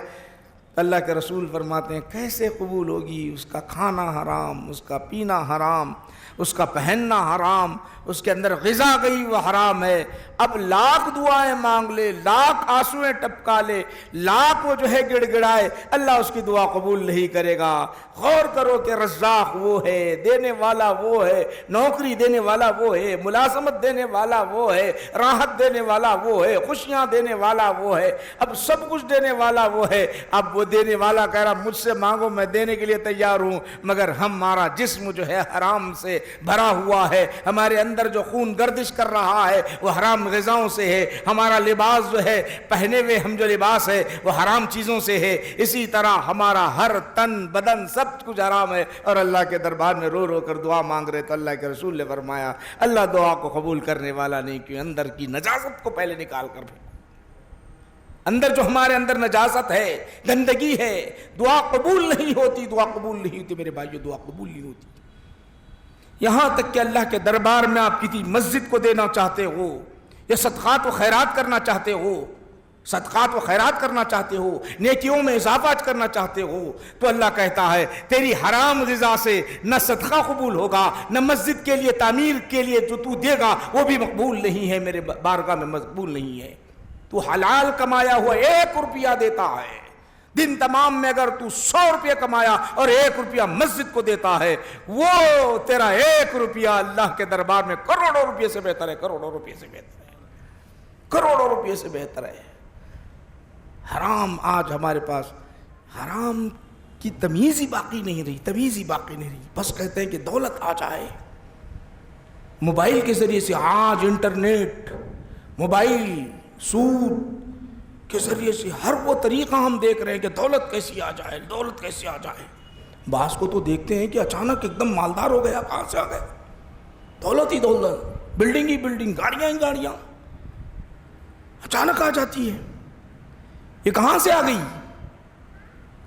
A: اللہ کے رسول فرماتے ہیں کیسے قبول ہوگی؟ اس کا کھانا حرام، اس کا پینا حرام، اس کا پہننا حرام، اس کے اندر غذا گئی وہ حرام ہے۔ اب لاکھ دعائیں مانگ لے، لاکھ آنسویں ٹپکا لے، لاکھ وہ جو ہے گڑ گڑائے، اللہ اس کی دعا قبول نہیں کرے گا۔ غور کرو کہ رزاق وہ ہے، دینے والا وہ ہے، نوکری دینے والا وہ ہے، ملازمت دینے والا وہ ہے، راحت دینے والا وہ ہے، خوشیاں دینے والا وہ ہے، اب سب کچھ دینے والا وہ ہے۔ اب وہ دینے والا کہہ رہا مجھ سے مانگو میں دینے کے لیے تیار ہوں، مگر ہمارا جسم جو ہے حرام سے بھرا ہوا ہے، ہمارے اندر جو خون گردش کر رہا ہے وہ حرام غذاؤں سے ہے، ہمارا لباس جو ہے پہنے ہوئے ہم جو لباس ہے وہ حرام چیزوں سے ہے، اسی طرح ہمارا ہر تن بدن سب کچھ حرام ہے۔ اور اللہ کے دربار میں رو رو کر دعا مانگ رہے تو اللہ کے رسول نے فرمایا اللہ دعا کو قبول کرنے والا نہیں، کیوں اندر کی نجاست کو پہلے نکال کر پھینکو۔ اندر جو ہمارے اندر نجاست ہے، گندگی ہے، دعا قبول نہیں ہوتی، دعا قبول نہیں ہوتی میرے بھائیو، دعا قبول نہیں ہوتی۔ یہاں تک کہ اللہ کے دربار میں آپ کسی مسجد کو دینا چاہتے ہو یا صدقات و خیرات کرنا چاہتے ہو، صدقات و خیرات کرنا چاہتے ہو، نیکیوں میں اضافہ کرنا چاہتے ہو، تو اللہ کہتا ہے تیری حرام غذا سے نہ صدقہ قبول ہوگا، نہ مسجد کے لیے تعمیر کے لیے جو تو دے گا وہ بھی مقبول نہیں ہے، میرے بارگاہ میں مقبول نہیں ہے۔ تو حلال کمایا ہوا 1 روپیہ دیتا ہے، دن تمام میں اگر تو 100 روپیہ کمایا اور 1 روپیہ مسجد کو دیتا ہے، وہ تیرا 1 روپیہ اللہ کے دربار میں کروڑوں روپیے سے بہتر ہے، کروڑوں روپیے سے بہتر ہے، کروڑوں روپیے سے بہتر ہے۔ حرام آج ہمارے پاس حرام کی تمیز ہی باقی نہیں رہی، تمیز ہی باقی نہیں رہی۔ بس کہتے ہیں کہ دولت آ جائے، موبائل کے ذریعے سے آج انٹرنیٹ، موبائل، سود کے ذریعے سے ہر وہ طریقہ ہم دیکھ رہے ہیں کہ دولت کیسی آ جائے، دولت کیسی آ جائے۔ بعض کو تو دیکھتے ہیں کہ اچانک ایک دم مالدار ہو گیا، کہاں سے آ گیا؟ دولت ہی دولت، بلڈنگ ہی بلڈنگ، گاڑیاں ہی گاڑیاں اچانک آ جاتی ہے، یہ کہاں سے آ گئی؟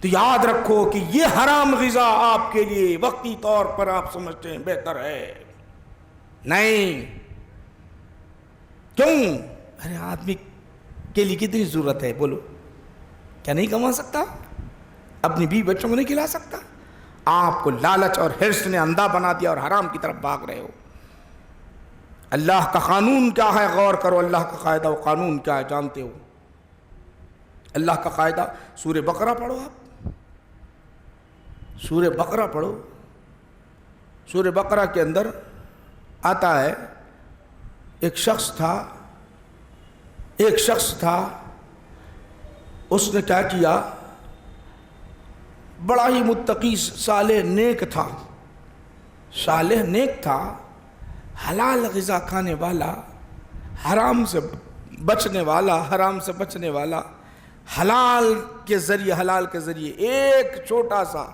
A: تو یاد رکھو کہ یہ حرام غذا آپ کے لیے وقتی طور پر آپ سمجھتے ہیں بہتر ہے، نہیں۔ کیوں؟ ارے آدمی کے لیے کتنی ضرورت ہے، بولو، کیا نہیں کما سکتا؟ اپنی بیوی بچوں کو نہیں کھلا سکتا؟ آپ کو لالچ اور حرص نے اندھا بنا دیا اور حرام کی طرف بھاگ رہے ہو۔ اللہ کا قانون کیا ہے غور کرو، اللہ کا قاعدہ و قانون کیا ہے جانتے ہو؟ اللہ کا قاعدہ سورہ بقرہ پڑھو، آپ سورہ بقرہ پڑھو، سورہ بقرہ کے اندر آتا ہے ایک شخص تھا، اس نے کیا کیا؟ بڑا ہی متقی، صالح نیک تھا، صالح نیک تھا، حلال غذا کھانے والا، حرام سے بچنے والا، حرام سے بچنے والا، حلال کے ذریعے ایک چھوٹا سا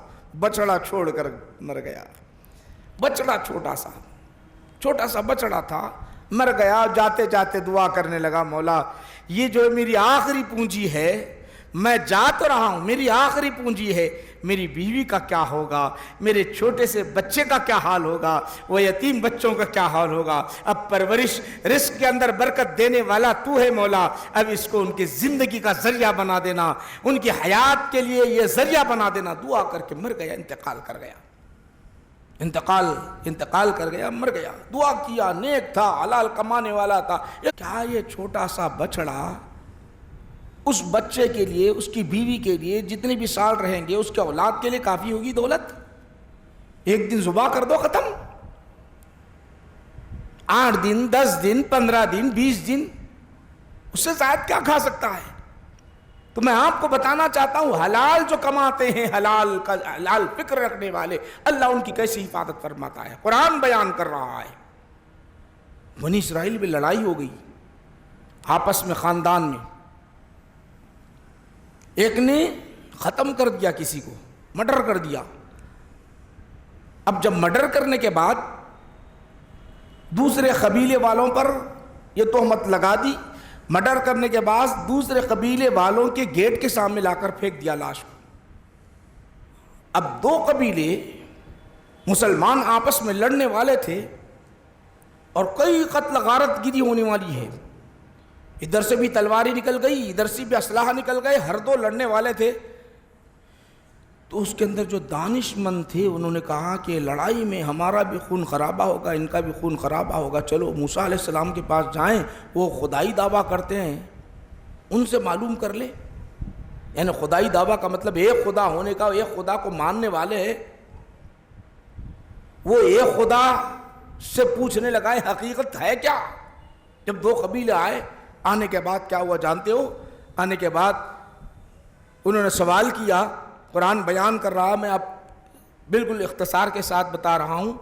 A: بچڑا چھوڑ کر مر گیا۔ بچڑا چھوٹا سا بچڑا تھا، مر گیا۔ جاتے جاتے دعا کرنے لگا، مولا یہ جو میری آخری پونجی ہے، میں جا تو رہا ہوں، میری آخری پونجی ہے، میری بیوی کا کیا ہوگا، میرے چھوٹے سے بچے کا کیا حال ہوگا، وہ یتیم بچوں کا کیا حال ہوگا۔ اب پرورش، رزق کے اندر برکت دینے والا تو ہے مولا، اب اس کو ان کی زندگی کا ذریعہ بنا دینا، ان کی حیات کے لیے یہ ذریعہ بنا دینا۔ دعا کر کے مر گیا، انتقال کر گیا، انتقال کر گیا، مر گیا۔ دعا کیا، نیک تھا، حلال کمانے والا تھا۔ کیا یہ چھوٹا سا بچڑا اس بچے کے لیے، اس کی بیوی کے لیے جتنے بھی سال رہیں گے اس کے اولاد کے لیے کافی ہوگی دولت؟ ایک دن ذبح کر دو، ختم۔ 8 دن، 10 دن، 15 دن، 20 دن، اس سے زائد کیا کھا سکتا ہے؟ تو میں آپ کو بتانا چاہتا ہوں حلال جو کماتے ہیں، حلال کا حلال فکر رکھنے والے، اللہ ان کی کیسی حفاظت فرماتا ہے۔ قرآن بیان کر رہا ہے بنی اسرائیل میں لڑائی ہو گئی آپس میں، خاندان میں، ایک نے ختم کر دیا کسی کو، مرڈر کر دیا۔ اب جب مرڈر کرنے کے بعد دوسرے قبیلے والوں پر یہ تہمت لگا دی، مرڈر کرنے کے بعد دوسرے قبیلے والوں کے گیٹ کے سامنے لا کر پھینک دیا لاش کو۔ اب دو قبیلے مسلمان آپس میں لڑنے والے تھے اور کئی قتل غارت گیری ہونے والی ہے، ادھر سے بھی تلواری نکل گئی، ادھر سے بھی اسلحہ نکل گئے، ہر دو لڑنے والے تھے۔ تو اس کے اندر جو دانش مند تھے انہوں نے کہا کہ لڑائی میں ہمارا بھی خون خرابہ ہوگا، ان کا بھی خون خرابہ ہوگا، چلو موسیٰ علیہ السلام کے پاس جائیں، وہ خدائی دعویٰ کرتے ہیں، ان سے معلوم کر لے۔ یعنی خدائی دعویٰ کا مطلب ایک خدا ہونے کا، ایک خدا کو ماننے والے ہیں، وہ ایک خدا سے پوچھنے لگا حقیقت ہے کیا؟ جب دو قبیلے آئے، آنے کے بعد کیا ہوا جانتے ہو؟ آنے کے بعد انہوں نے سوال کیا، قرآن بیان کر رہا، میں اب بالکل اختصار کے ساتھ بتا رہا ہوں،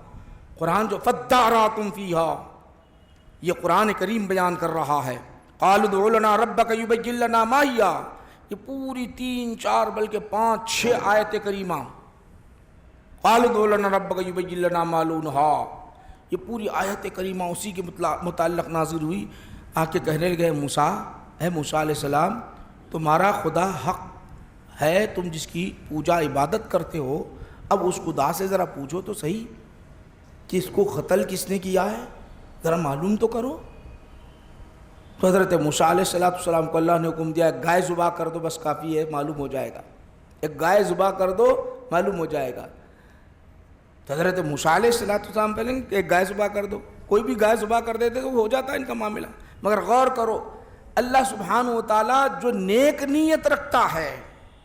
A: قرآن جو فَادَّارَأْتُمْ فِيهَا، یہ قرآن کریم بیان کر رہا ہے۔ قَالُوا ادْعُ لَنَا رَبَّكَ يُبَيِّن لَنَا مَا هِيَ، یہ پوری 3 4 بلکہ 5 6 آیت کریمہ، قَالُوا ادْعُ لَنَا رَبَّكَ يُبَيِّن لَنَا مَا لَوْنُهَا، یہ پوری آیت کریمہ اسی کے متعلق نازل ہوئی۔ آ کے کہنے لگے موسیٰ، اے موسیٰ علیہ السلام، تمہارا خدا حق ہے، تم جس کی پوجا عبادت کرتے ہو، اب اس خدا سے ذرا پوچھو تو صحیح کہ اس کو قتل کس نے کیا ہے، ذرا معلوم تو کرو۔ تو حضرت موسیٰ علیہ السلام کو اللہ نے حکم دیا ایک گائے ذبح کر دو، بس کافی ہے، معلوم ہو جائے گا، ایک گائے ذبح کر دو معلوم ہو جائے گا۔ تو حضرت موسیٰ علیہ السلام پہلے ایک گائے ذبح کر دو، کوئی بھی گائے ذبح کر دیتے تو ہو جاتا ہے ان کا معاملہ۔ مگر غور کرو، اللہ سبحانہ و تعالیٰ جو نیک نیت رکھتا ہے،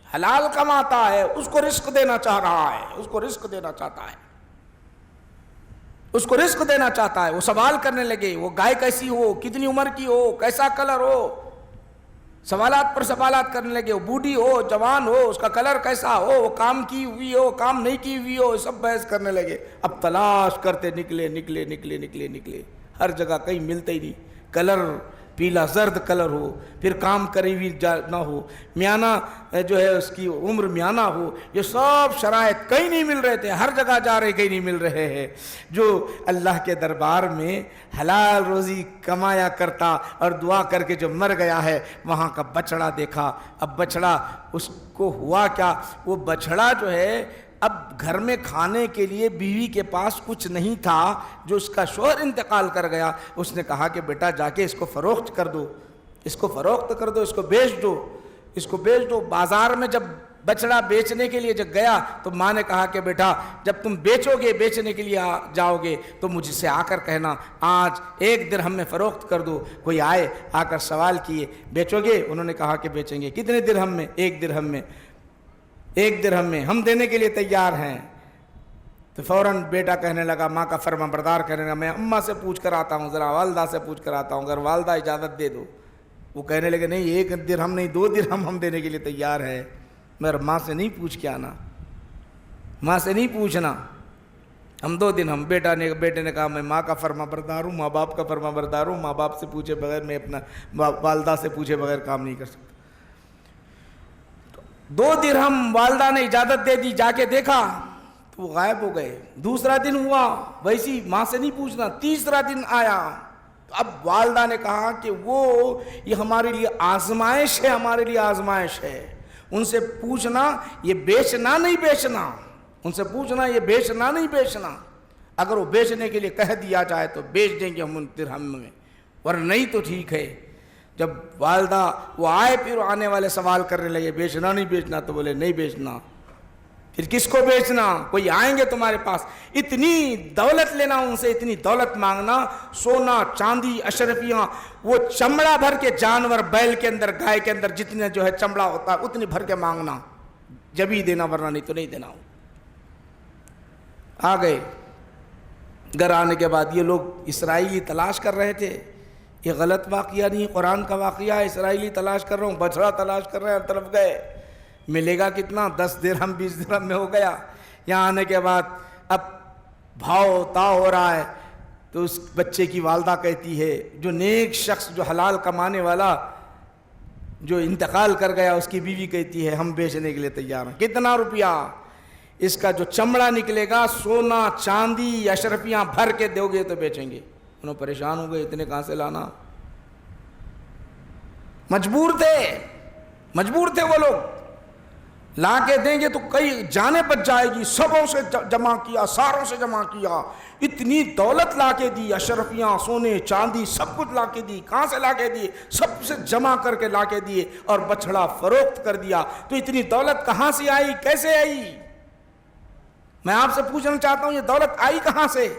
A: حلال کماتا ہے، اس کو رزق دینا چاہ رہا ہے، اس کو رزق دینا چاہتا ہے، اس کو رزق دینا چاہتا ہے۔ وہ سوال کرنے لگے وہ گائے کیسی ہو، کتنی عمر کی ہو، کیسا کلر ہو، سوالات پر سوالات کرنے لگے، وہ بوڑھی ہو جوان ہو، اس کا کلر کیسا ہو، وہ کام کی ہوئی ہو کام نہیں کی ہوئی ہو، سب بحث کرنے لگے۔ اب تلاش کرتے نکلے، ہر جگہ کہیں ملتے ہی نہیں، کلر پیلا زرد کلر ہو، پھر کام کری ہوئی نہ ہو، میانہ جو ہے اس کی عمر میانہ ہو، یہ سب شرائط کہیں نہیں مل رہے تھے، ہر جگہ جا رہے کہیں نہیں مل رہے ہیں۔ جو اللہ کے دربار میں حلال روزی کمایا کرتا اور دعا کر کے جو مر گیا ہے، وہاں کا بچڑا دیکھا۔ اب بچڑا اس کو ہوا کیا، وہ بچڑا جو ہے اب گھر میں کھانے کے لیے بیوی کے پاس کچھ نہیں تھا، جو اس کا شوہر انتقال کر گیا، اس نے کہا کہ بیٹا جا کے اس کو فروخت کر دو، اس کو فروخت کر دو، اس کو بیچ دو، اس کو بیچ دو۔ بازار میں جب بچڑا بیچنے کے لیے جب گیا تو ماں نے کہا کہ بیٹا جب تم بیچو گے، بیچنے کے لیے جاؤ گے تو مجھ سے آ کر کہنا آج 1 درہم میں فروخت کر دو۔ کوئی آئے آ کر سوال کیے بیچو گے؟ انہوں نے کہا کہ بیچیں گے۔ کتنے درہم میں؟ 1 درہم میں۔ 1 درہم میں ہم دینے کے لیے تیار ہیں۔ تو فوراً بیٹا کہنے لگا، ماں کا فرما بردار کہنے لگا، میں اماں سے پوچھ کر آتا ہوں، ذرا والدہ سے پوچھ کر آتا ہوں، اگر والدہ اجازت دے دو۔ وہ کہنے لگے نہیں 1 درہم نہیں 2 درہم ہم دینے کے لیے تیار ہیں، مگر ماں سے نہیں پوچھ کے آنا، ماں سے نہیں پوچھنا، ہم 2 درہم۔ بیٹے نے کہا میں ماں کا فرما بردار ہوں، ماں باپ کا فرما بردار ہوں، ماں باپ سے پوچھے بغیر میں اپنا والدہ سے پوچھے بغیر کام نہیں کر سکتا۔ 2 درہم والدہ نے اجازت دے دی، جا کے دیکھا تو وہ غائب ہو گئے۔ دوسرا دن ہوا ویسی، ماں سے نہیں پوچھنا۔ تیسرا دن آیا تو اب والدہ نے کہا کہ وہ یہ ہمارے لیے آزمائش ہے، ہمارے لیے آزمائش ہے، ان سے پوچھنا یہ بیچنا نہیں بیچنا، ان سے پوچھنا یہ بیچنا نہیں بیچنا، اگر وہ بیچنے کے لیے کہہ دیا جائے تو بیچ دیں گے ہم ان درہم میں، ورنہ نہیں تو ٹھیک ہے۔ جب والدہ وہ آئے پھر آنے والے سوال کرنے لگے بیچنا نہیں بیچنا، تو بولے نہیں بیچنا۔ پھر کس کو بیچنا؟ کوئی آئیں گے تمہارے پاس، اتنی دولت لینا ان سے، اتنی دولت مانگنا، سونا چاندی اشرفیاں، وہ چمڑا بھر کے جانور، بیل کے اندر گائے کے اندر جتنے جو ہے چمڑا ہوتا ہے اتنی بھر کے مانگنا، جبھی دینا ورنہ نہیں تو نہیں دینا۔ آ گئے، گھر آنے کے بعد یہ لوگ اسرائیلی تلاش کر رہے تھے یہ غلط واقعہ نہیں، قرآن کا واقعہ ہے۔ اسرائیلی تلاش کر رہا ہوں، بچڑا تلاش کر رہے ہیں، ہر طرف گئے، ملے گا کتنا؟ 10 درہم 20 درہم میں ہو گیا۔ یہاں آنے کے بعد اب بھاؤ تاؤ ہو رہا ہے، تو اس بچے کی والدہ کہتی ہے، جو نیک شخص جو حلال کمانے والا جو انتقال کر گیا، اس کی بیوی کہتی ہے ہم بیچنے کے لیے تیار ہیں۔ کتنا روپیہ؟ اس کا جو چمڑا نکلے گا، سونا چاندی اشرفیاں بھر کے دو گے تو بیچیں گے۔ انہوں پریشان ہو گئے، اتنے کہاں سے لانا؟ مجبور تھے وہ لوگ، لا کے دیں گے تو کئی جانیں بچ جائے گی، سبوں سے جمع کیا، ساروں سے جمع کیا، اتنی دولت لا کے دی، اشرفیاں سونے چاندی سب کچھ لا کے دی۔ کہاں سے لا کے دیے؟ سب سے جمع کر کے لا کے دیے، اور بچڑا فروخت کر دیا۔ تو اتنی دولت کہاں سے آئی، کیسے آئی؟ میں آپ سے پوچھنا چاہتا ہوں، یہ دولت آئی کہاں سے؟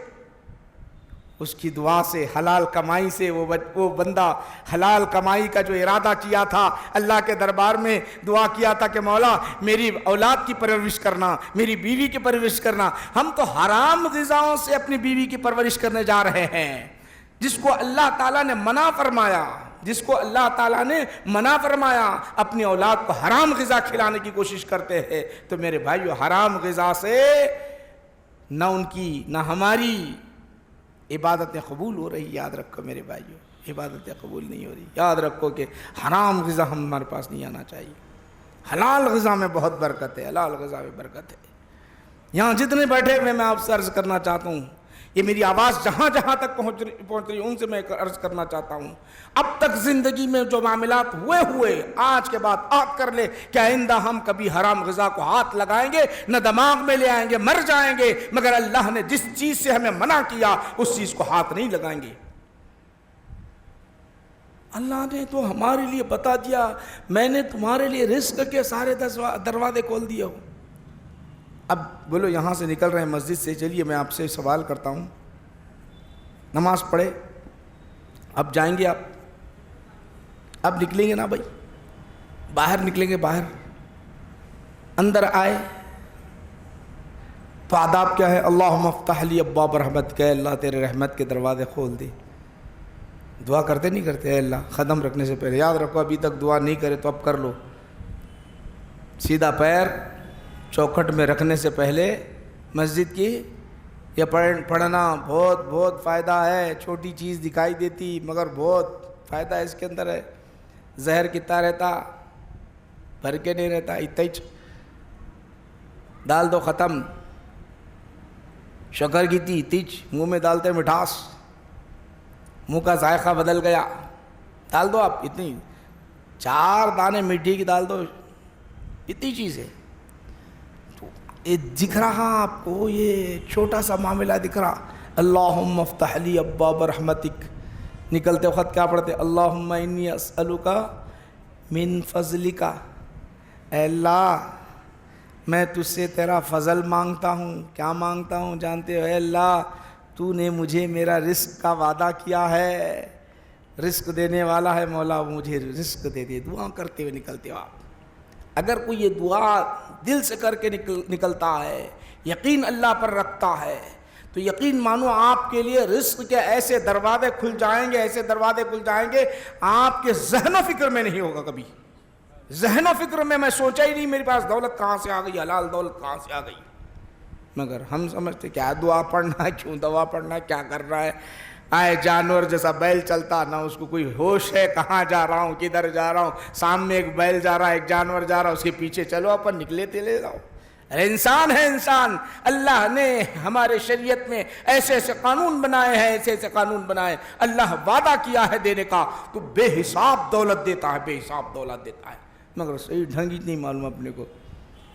A: اس کی دعا سے، حلال کمائی سے۔ وہ بندہ حلال کمائی کا جو ارادہ کیا تھا، اللہ کے دربار میں دعا کیا تھا کہ مولا میری اولاد کی پرورش کرنا، میری بیوی کی پرورش کرنا۔ ہم تو حرام غذاؤں سے اپنی بیوی کی پرورش کرنے جا رہے ہیں، جس کو اللہ تعالیٰ نے منع فرمایا، اپنی اولاد کو حرام غذا کھلانے کی کوشش کرتے ہیں۔ تو میرے بھائیو، حرام غذا سے نہ ان کی نہ ہماری عبادتیں قبول ہو رہی۔ یاد رکھو میرے بھائیو، عبادتیں قبول نہیں ہو رہی۔ یاد رکھو کہ حرام غذا ہمارے پاس نہیں آنا چاہیے۔ حلال غذا میں بہت برکت ہے، حلال غذا میں برکت ہے۔ یہاں جتنے بیٹھے ہوئے میں آپ سے عرض کرنا چاہتا ہوں، یہ میری آواز جہاں جہاں تک پہنچ رہی ان سے میں عرض کرنا چاہتا ہوں، اب تک زندگی میں جو معاملات ہوئے آج کے بعد آپ کر لے کہ آئندہ ہم کبھی حرام غذا کو ہاتھ لگائیں گے نہ دماغ میں لے آئیں گے، مر جائیں گے، مگر اللہ نے جس چیز سے ہمیں منع کیا اس چیز کو ہاتھ نہیں لگائیں گے۔ اللہ نے تو ہمارے لیے بتا دیا، میں نے تمہارے لیے رزق کے سارے دروازے کھول دیے ہو۔ اب بولو یہاں سے نکل رہے ہیں مسجد سے، چلیے میں آپ سے سوال کرتا ہوں، نماز پڑھے، اب جائیں گے، اب نکلیں گے نا بھائی، باہر نکلیں گے، باہر اندر آئے تو آداب کیا ہے؟ اللہم افتح لی ابواب رحمت، کہ اللہ تیرے رحمت کے دروازے کھول دے۔ دعا کرتے نہیں کرتے؟ اے اللہ، قدم رکھنے سے پہلے یاد رکھو، ابھی تک دعا نہیں کرے تو اب کر لو۔ سیدھا پیر چوکھٹ میں رکھنے سے پہلے مسجد کی یہ پڑھنا بہت بہت فائدہ ہے۔ چھوٹی چیز دکھائی دیتی مگر بہت فائدہ اس کے اندر ہے۔ زہر کتنا رہتا؟ بھر کے نہیں رہتا، اتنا ہی ڈال دو ختم۔ شکر کی تھی تیج، منہ میں ڈالتے مٹھاس، منہ کا ذائقہ بدل گیا، ڈال دو آپ اتنی، 4 دانے میٹھی کی ڈال دو، اتنی چیز ہے۔ تو یہ دکھ رہا آپ کو، یہ چھوٹا سا معاملہ دکھ رہا۔ اللہم افتح لی ابواب رحمتک، نکلتے وقت کیا پڑھتے؟ اللہم انی اسألک من فضلک، اے اللہ میں تجھ سے تیرا فضل مانگتا ہوں۔ کیا مانگتا ہوں جانتے ہو؟ اے اللہ تو نے مجھے میرا رزق کا وعدہ کیا ہے، رزق دینے والا ہے مولا، مجھے رزق دے دے۔ دعا کرتے ہوئے نکلتے ہو آپ۔ اگر کوئی یہ دعا دل سے کر کے نکلتا ہے، یقین اللہ پر رکھتا ہے، تو یقین مانو آپ کے لیے رزق کے ایسے دروازے کھل جائیں گے، ایسے دروازے کھل جائیں گے، آپ کے ذہن و فکر میں نہیں ہوگا کبھی۔ ذہن و فکر میں سوچا ہی نہیں میرے پاس دولت کہاں سے آ گئی، حلال دولت کہاں سے آ گئی۔ مگر ہم سمجھتے کیا دعا پڑھنا ہے، کیوں دعا پڑھنا ہے، کیا کر رہا ہے۔ آئے جانور جیسا بیل چلتا، نہ اس کو کوئی ہوش ہے کہاں جا رہا ہوں، کدھر جا رہا ہوں، سامنے ایک بیل جا رہا ہے، ایک جانور جا رہا ہے، اس کے پیچھے چلو، اپن نکلے تلے جاؤ۔ انسان ہے انسان، اللہ نے ہمارے شریعت میں ایسے ایسے قانون بنائے ہیں، ایسے ایسے قانون بنائے، اللہ وعدہ کیا ہے دینے کا، تو بے حساب دولت دیتا ہے، بے حساب دولت دیتا ہے، مگر صحیح ڈھنگ ہی نہیں معلوم اپنے کو۔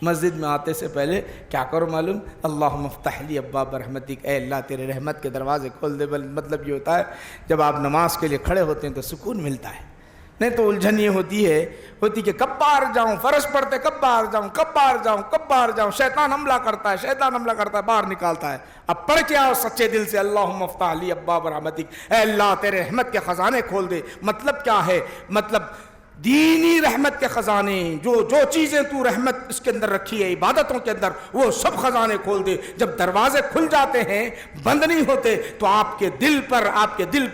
A: مسجد میں آتے سے پہلے کیا کرو معلوم؟ اللہم افتح لی ابواب رحمتک، اے اللہ تیرے رحمت کے دروازے کھول دے۔ مطلب یہ ہوتا ہے جب آپ نماز کے لیے کھڑے ہوتے ہیں تو سکون ملتا ہے، نہیں تو الجھن یہ ہوتی کہ کب باہر جاؤں، فرض پڑھتے کب باہر جاؤں، کب باہر جاؤں، کب باہر جاؤں، شیطان حملہ کرتا ہے، باہر نکالتا ہے۔ اب پڑھ کے آؤ سچے دل سے، اللہم افتح لی ابواب رحمتک، اے اللہ تیرے رحمت کے خزانے کھول دے۔ مطلب کیا ہے؟ مطلب دینی رحمت کے خزانے، جو چیزیں تو رحمت اس کے اندر رکھی ہے عبادتوں کے اندر، وہ سب خزانے کھول دے۔ جب دروازے کھل جاتے ہیں، بند نہیں ہوتے، تو آپ کے دل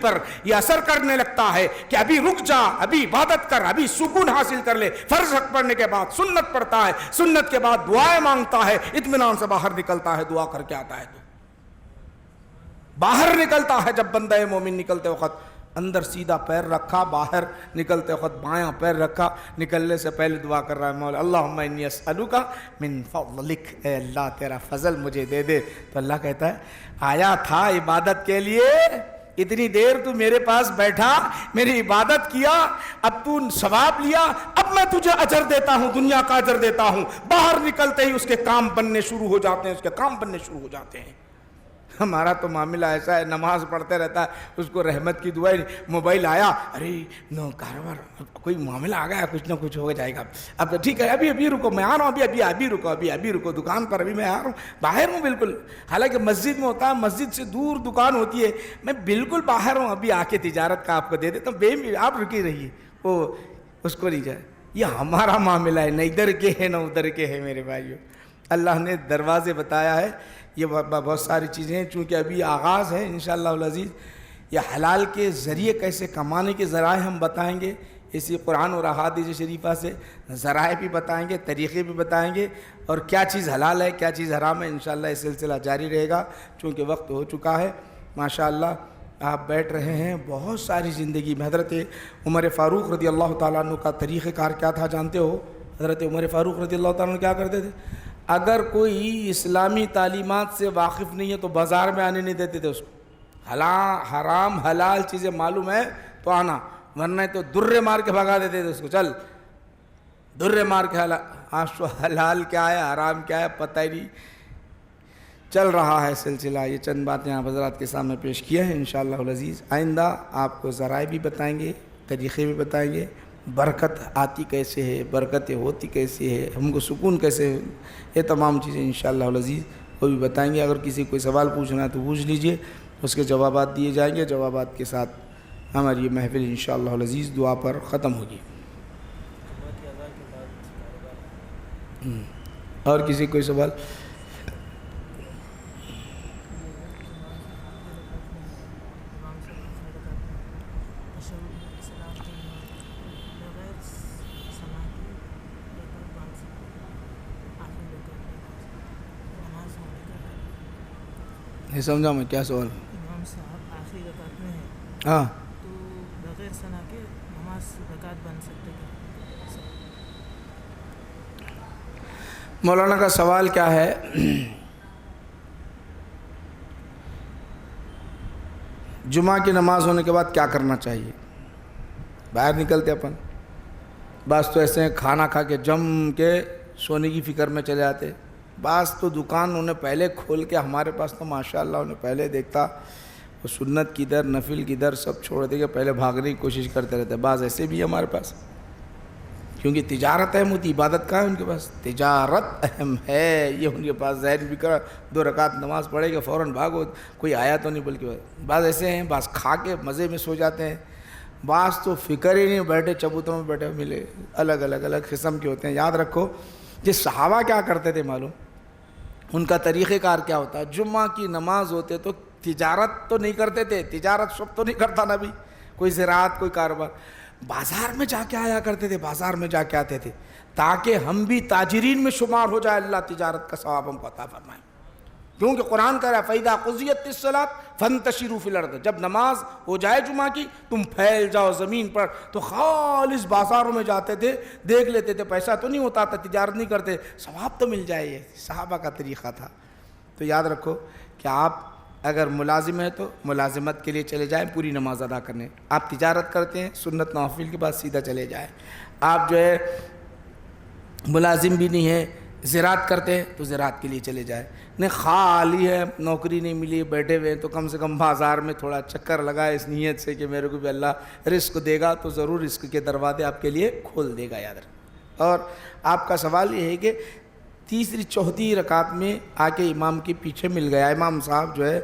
A: پر یہ اثر کرنے لگتا ہے کہ ابھی رک جا، ابھی عبادت کر، ابھی سکون حاصل کر لے۔ فرض حق پڑھنے کے بعد سنت پڑھتا ہے، سنت کے بعد دعائیں مانگتا ہے، اطمینان سے باہر نکلتا ہے، دعا کر کے آتا ہے۔ تو باہر نکلتا ہے جب بندہ مومن نکلتے وقت اندر سیدھا پیر رکھا، باہر نکلتے وقت بایاں پیر رکھا، نکلنے سے پہلے دعا کر رہا ہے مولا اللہم انی اسألک من فضلک، اے اللہ تیرا فضل مجھے دے دے۔ تو اللہ کہتا ہے آیا تھا عبادت کے لیے، اتنی دیر تو میرے پاس بیٹھا، میری عبادت کیا، اب تو ثواب لیا، اب میں تجھے اجر دیتا ہوں، دنیا کا اجر دیتا ہوں۔ باہر نکلتے ہی اس کے کام بننے شروع ہو جاتے ہیں، ہمارا تو معاملہ ایسا ہے، نماز پڑھتے رہتا ہے، اس کو رحمت کی دعائیں، موبائل آیا، ارے نو کاروبار، کوئی معاملہ آ گیا، کچھ نہ کچھ ہو جائے گا، اب ٹھیک ہے ابھی رکو، میں آ رہا ہوں، ابھی رکو دکان پر، ابھی میں آ رہا ہوں، باہر ہوں بالکل، حالانکہ مسجد میں ہوتا ہے، مسجد سے دور دکان ہوتی ہے، میں بالکل باہر ہوں، ابھی آ کے تجارت کا آپ کو دے دیتا ہوں، آپ رکی رہیے، وہ اس کو نہیں جائے۔ یہ ہمارا معاملہ ہے، نہ ادھر کے ہے نہ ادھر کے ہے میرے بھائیوں۔ اللہ نے دروازے بتایا ہے، یہ بہت ساری چیزیں ہیں، چونکہ ابھی آغاز ہے انشاءاللہ العزیز، یہ حلال کے ذریعے کیسے کمانے کے ذرائع ہم بتائیں گے، اسی قرآن اور احادیث شریفہ سے ذرائع بھی بتائیں گے، طریقے بھی بتائیں گے، اور کیا چیز حلال ہے کیا چیز حرام ہے، انشاءاللہ یہ سلسلہ جاری رہے گا، چونکہ وقت ہو چکا ہے۔ ماشاءاللہ آپ بیٹھ رہے ہیں، بہت ساری زندگی میں حضرت عمر فاروق رضی اللہ تعالیٰ عنہ کا طریقہ کار کیا تھا جانتے ہو؟ حضرت عمر فاروق رضی اللہ تعالیٰ عنہ کیا کرتے تھے؟ اگر کوئی اسلامی تعلیمات سے واقف نہیں ہے تو بازار میں آنے نہیں دیتے تھے اس کو، حرام حلال چیزیں معلوم ہے تو آنا، ورنہ تو درے مار کے بھگا دیتے تھے اس کو، چل درے مار کے، آج تو حلال کیا ہے حرام کیا ہے پتہ ہی نہیں۔ چل رہا ہے سلسلہ، یہ چند باتیں آپ حضرات کے سامنے پیش کیا ہے انشاءاللہ العزیز۔ آئندہ آپ کو ذرائع بھی بتائیں گے، طریقے بھی بتائیں گے، برکت آتی کیسے ہے، برکتیں ہوتی کیسے ہے، ہم کو سکون کیسے ہے، یہ تمام چیزیں انشاءاللہ العزیز وہ بھی بتائیں گے۔ اگر کسی کوئی سوال پوچھنا ہے تو پوچھ لیجئے، اس کے جوابات دیے جائیں گے، جوابات کے ساتھ ہماری یہ محفل انشاءاللہ العزیز دعا پر ختم ہوگی۔ اور کسی کوئی سوال؟ نہیں سمجھا میں کیا سوال؟
B: امام صاحب آخری رکعت میں ہے،
A: ہاں
B: تو بغیر ثنا کے نماز رکعت بن سکتے کیا؟
A: مولانا کا سوال کیا ہے؟ جمعہ کی نماز ہونے کے بعد کیا کرنا چاہیے؟ باہر نکلتے اپن، بعض تو ایسے ہیں کھانا کھا کے جم کے سونے کی فکر میں چلے جاتے، بعض تو دکان انہیں پہلے کھول کے، ہمارے پاس تو ماشاءاللہ انہیں پہلے دیکھتا وہ سنت کی در نفل کی در سب چھوڑ دے کے پہلے بھاگنے کی کوشش کرتے رہتے، بعض ایسے بھی ہمارے پاس، کیونکہ تجارت اہم ہوتی، عبادت کا ہے ان کے پاس، تجارت اہم ہے، یہ ان کے پاس ظاہر بھی کرا 2 رکعت نماز پڑھے گا فوراً بھاگو، کوئی آیا تو نہیں، بلکہ بعض ایسے ہیں، بعض کھا کے مزے میں سو جاتے ہیں، بعض تو فکر ہی نہیں، بیٹھے چبوتروں میں بیٹھے ملے، الگ قسم کے ہوتے ہیں۔ یاد رکھو یہ صحابہ کیا کرتے تھے معلوم، ان کا طریقہ کار کیا ہوتا ہے، جمعہ کی نماز ہوتے تو تجارت تو نہیں کرتے تھے، تجارت سب تو نہیں کرتا نبی، کوئی زراعت کوئی کاروبار، بازار میں جا کے آیا کرتے تھے، بازار میں جا کے آتے تھے تاکہ ہم بھی تاجرین میں شمار ہو جائے، اللہ تجارت کا ثواب ہم کو عطا فرمائے، کیونکہ قرآن کہہ رہا ہے فَإِذَا قُضِيَتِ الصَّلَاةُ فَانتَشِرُوا فِي الْأَرْضِ، جب نماز ہو جائے جمعہ کی تم پھیل جاؤ زمین پر، تو خالص بازاروں میں جاتے تھے، دیکھ لیتے تھے، پیسہ تو نہیں ہوتا تھا، تجارت نہیں کرتے، ثواب تو مل جائے، یہ صحابہ کا طریقہ تھا۔ تو یاد رکھو کہ آپ اگر ملازم ہیں تو ملازمت کے لیے چلے جائیں پوری نماز ادا کرنے، آپ تجارت کرتے ہیں سنت نوافل کے بعد سیدھا چلے جائیں، آپ جو ہے ملازم بھی نہیں ہے زراعت کرتے ہیں تو زراعت کے لیے چلے جائیں، نہیں خالی ہے نوکری نہیں ملی بیٹھے ہوئے تو کم سے کم بازار میں تھوڑا چکر لگائے اس نیت سے کہ میرے کو بھی اللہ رزق دے گا تو ضرور رزق کے دروازے آپ کے لیے کھول دے گا، یاد رکھ۔ اور آپ کا سوال یہ ہے کہ تیسری چوتھی رکعت میں آ کے امام کے پیچھے مل گیا، امام صاحب جو ہے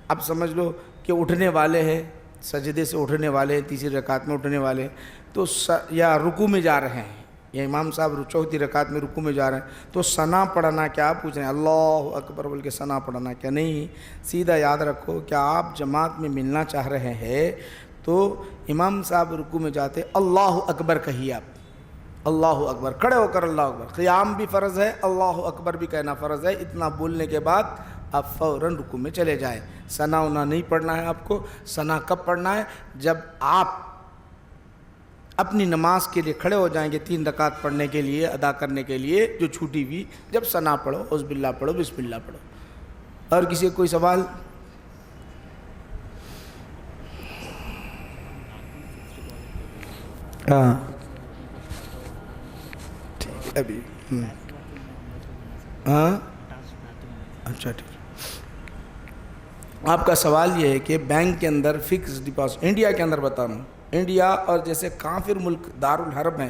A: اب سمجھ لو کہ اٹھنے والے ہیں، سجدے سے اٹھنے والے ہیں، تیسری رکعت میں اٹھنے والے ہیں، تو یا رکوع میں جا رہے ہیں، یا امام صاحب چوتھی رکعت میں رکوع میں جا رہے ہیں، تو ثنا پڑھنا کیا پوچھ رہے ہیں؟ اللہ اکبر بول کے ثنا پڑھنا کیا؟ نہیں، سیدھا یاد رکھو کہ آپ جماعت میں ملنا چاہ رہے ہیں تو امام صاحب رکوع میں جاتے اللہ اکبر کہیے، آپ اللہ اکبر، کھڑے ہو کر اللہ اکبر، قیام بھی فرض ہے، اللہ اکبر بھی کہنا فرض ہے، اتنا بولنے کے بعد آپ فوراً رکوع میں چلے جائیں۔ ثنا ونا نہیں پڑھنا ہے آپ کو۔ ثنا کب پڑھنا ہے؟ جب آپ اپنی نماز کے لیے کھڑے ہو جائیں گے 3 رکعت پڑھنے کے لیے، ادا کرنے کے لیے جو چھوٹی ہوئی، جب ثنا پڑھو، اعوذ باللہ پڑھو، بسم اللہ پڑھو۔ اور کسی کو کوئی سوال؟ ہاں ٹھیک ہے ابھی ہاں اچھا ٹھیک۔ آپ کا سوال یہ ہے کہ بینک کے اندر فکس ڈپازٹ، انڈیا کے اندر بتا رہا ہوں، انڈیا اور جیسے کافر ملک دارالحرب ہیں،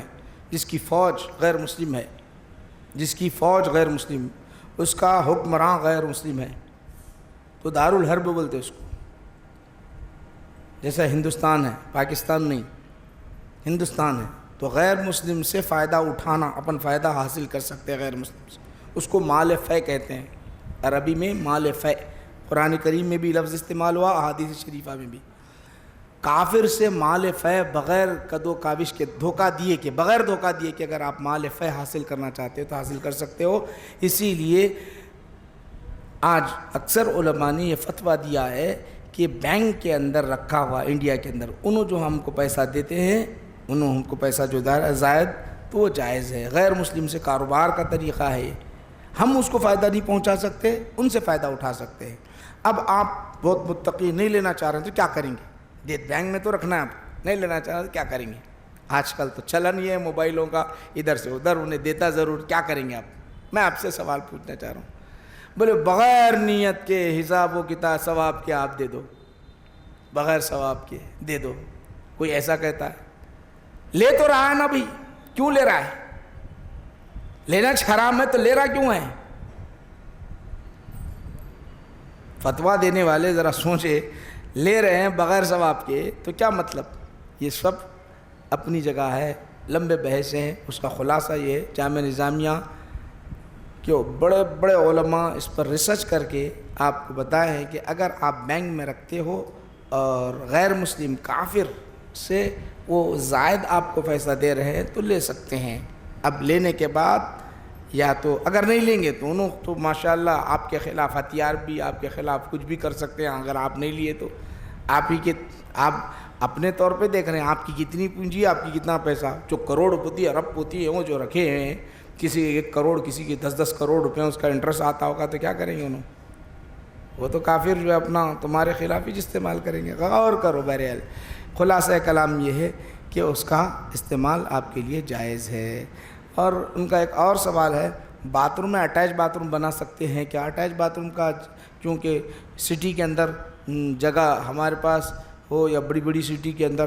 A: جس کی فوج غیر مسلم ہے، جس کی فوج غیر مسلم، اس کا حکمراں غیر مسلم ہے، تو دارالحرب بولتے اس کو۔ جیسا ہندوستان ہے، پاکستان نہیں، ہندوستان ہے، تو غیر مسلم سے فائدہ اٹھانا، اپن فائدہ حاصل کر سکتے ہیں غیر مسلم سے، اس کو مال فے کہتے ہیں، عربی میں مال فے، قرآن کریم میں بھی لفظ استعمال ہوا، احادیث شریفہ میں بھی۔ کافر سے مال فے بغیر کد و کاوش کے، دھوکہ دیے کہ، بغیر دھوکہ دیے کہ اگر آپ مال فے حاصل کرنا چاہتے ہو تو حاصل کر سکتے ہو۔ اسی لیے آج اکثر علماء نے یہ فتویٰ دیا ہے کہ بینک کے اندر رکھا ہوا، انڈیا کے اندر، انہوں جو ہم کو پیسہ دیتے ہیں، انہوں ہم کو پیسہ جو زائد، تو وہ جائز ہے۔ غیر مسلم سے کاروبار کا طریقہ ہے، ہم اس کو فائدہ نہیں پہنچا سکتے، ان سے فائدہ اٹھا سکتے ہیں۔ اب آپ بہت متقی، نہیں لینا چاہ رہے ہیں تو کیا کریں گے؟ بینک میں تو رکھنا ہے، آپ نہیں لینا چاہ رہے تو کیا کریں گے؟ آج کل تو چلن یہ ہے موبائلوں کا، ادھر سے ادھر، انہیں دیتا ضرور، کیا کریں گے آپ؟ میں آپ سے سوال پوچھنا چاہ رہا ہوں، بولے بغیر نیت کے حساب و کتاب ثواب کے آپ دے دو، بغیر ثواب کے دے دو، کوئی ایسا کہتا ہے؟ لے تو رہا ہے نا بھائی، کیوں لے رہا ہے؟ لینا حرام ہے تو لے رہا کیوں ہے؟ فتویٰ دینے والے ذرا سوچے، لے رہے ہیں بغیر ثواب کے تو کیا مطلب؟ یہ سب اپنی جگہ ہے، لمبے بحث ہیں، اس کا خلاصہ یہ ہے، جامعہ نظامیہ کہ بڑے بڑے علماء اس پر ریسرچ کر کے آپ کو بتائے ہیں کہ اگر آپ بینک میں رکھتے ہو اور غیر مسلم کافر سے وہ زائد آپ کو پیسہ دے رہے ہیں تو لے سکتے ہیں۔ اب لینے کے بعد یا تو اگر نہیں لیں گے تو انہوں تو ماشاءاللہ آپ کے خلاف ہتھیار بھی، آپ کے خلاف کچھ بھی کر سکتے ہیں۔ اگر آپ نہیں لیے تو آپ ہی کے، آپ اپنے طور پہ دیکھ رہے ہیں آپ کی کتنی پونجی، آپ کی کتنا پیسہ، جو کروڑ پتی ارب پتی ہے وہ جو رکھے ہیں، کسی 1 کروڑ، کسی کے 10 کروڑ روپے اس کا انٹرسٹ آتا ہوگا تو کیا کریں گے انہوں؟ وہ تو کافر جو ہے اپنا تمہارے خلاف ہی استعمال کریں گے۔ غور کرو۔ بہرحال خلاصہ کلام یہ ہے کہ اس کا استعمال آپ کے لیے جائز ہے۔ اور ان کا ایک اور سوال ہے، باتھ روم میں اٹیچ باتھ روم بنا سکتے ہیں کیا؟ اٹیچ باتھ روم کا چونکہ سٹی کے اندر جگہ ہمارے پاس ہو یا بڑی بڑی سٹی کے اندر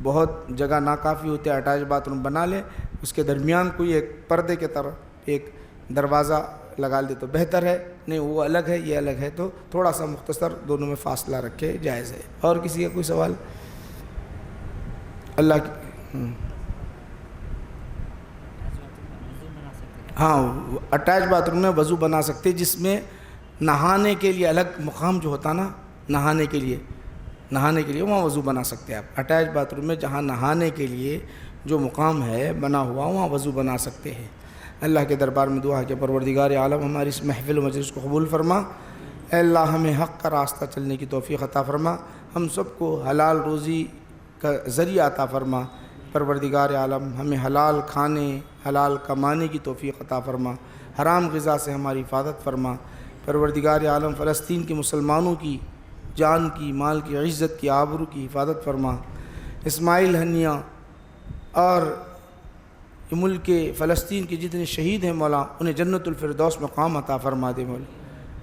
A: بہت جگہ ناکافی ہوتی ہے، اٹیچ باتھ روم بنا لیں، اس کے درمیان کوئی ایک پردے کے طرف ایک دروازہ لگا دے تو بہتر ہے۔ نہیں وہ الگ ہے، یہ الگ ہے، تو تھوڑا سا مختصر دونوں میں فاصلہ رکھے جائز ہے۔ اور کسی کا کوئی سوال؟ اللہ کی ہاں، اٹیچ باتھ روم میں وضو بنا سکتے، جس میں نہانے کے لیے الگ مقام جو ہوتا نا، نہانے کے لیے وہاں وضو بنا سکتے ہیں آپ۔ اٹیچ باتھ روم میں جہاں نہانے کے لیے جو مقام ہے بنا ہوا، وہاں وضو بنا سکتے ہیں۔ اللہ کے دربار میں دعا کہ پروردگار عالم ہماری اس محفل و مجلس کو قبول فرما۔ اے اللہ ہمیں حق کا راستہ چلنے کی توفیق عطا فرما، ہم سب کو حلال روزی کا ذریعہ عطا فرما۔ پروردگار عالم ہمیں حلال کھانے، حلال کمانے کی توفیق عطا فرما، حرام غذا سے ہماری حفاظت فرما۔ پروردگار عالم فلسطین کے مسلمانوں کی جان کی، مال کی، عزت کی، آبرو کی حفاظت فرما۔ اسماعیل ہنیہ اور ملک کے فلسطین کے جتنے شہید ہیں مولا، انہیں جنت الفردوس مقام عطا فرما دے مولا۔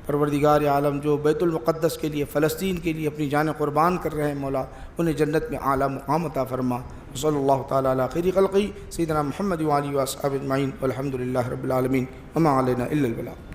A: پروردگار عالم جو بیت المقدس کے لیے، فلسطین کے لیے اپنی جان قربان کر رہے ہیں مولا، انہیں جنت میں اعلیٰ مقام عطا فرما۔ صلی اللہ تعالیٰ علی خیر خلقی سیدنا محمد وآلہ وصحبہ اجمعین والحمد للہ رب العالمین وما علینا الا البلاغ۔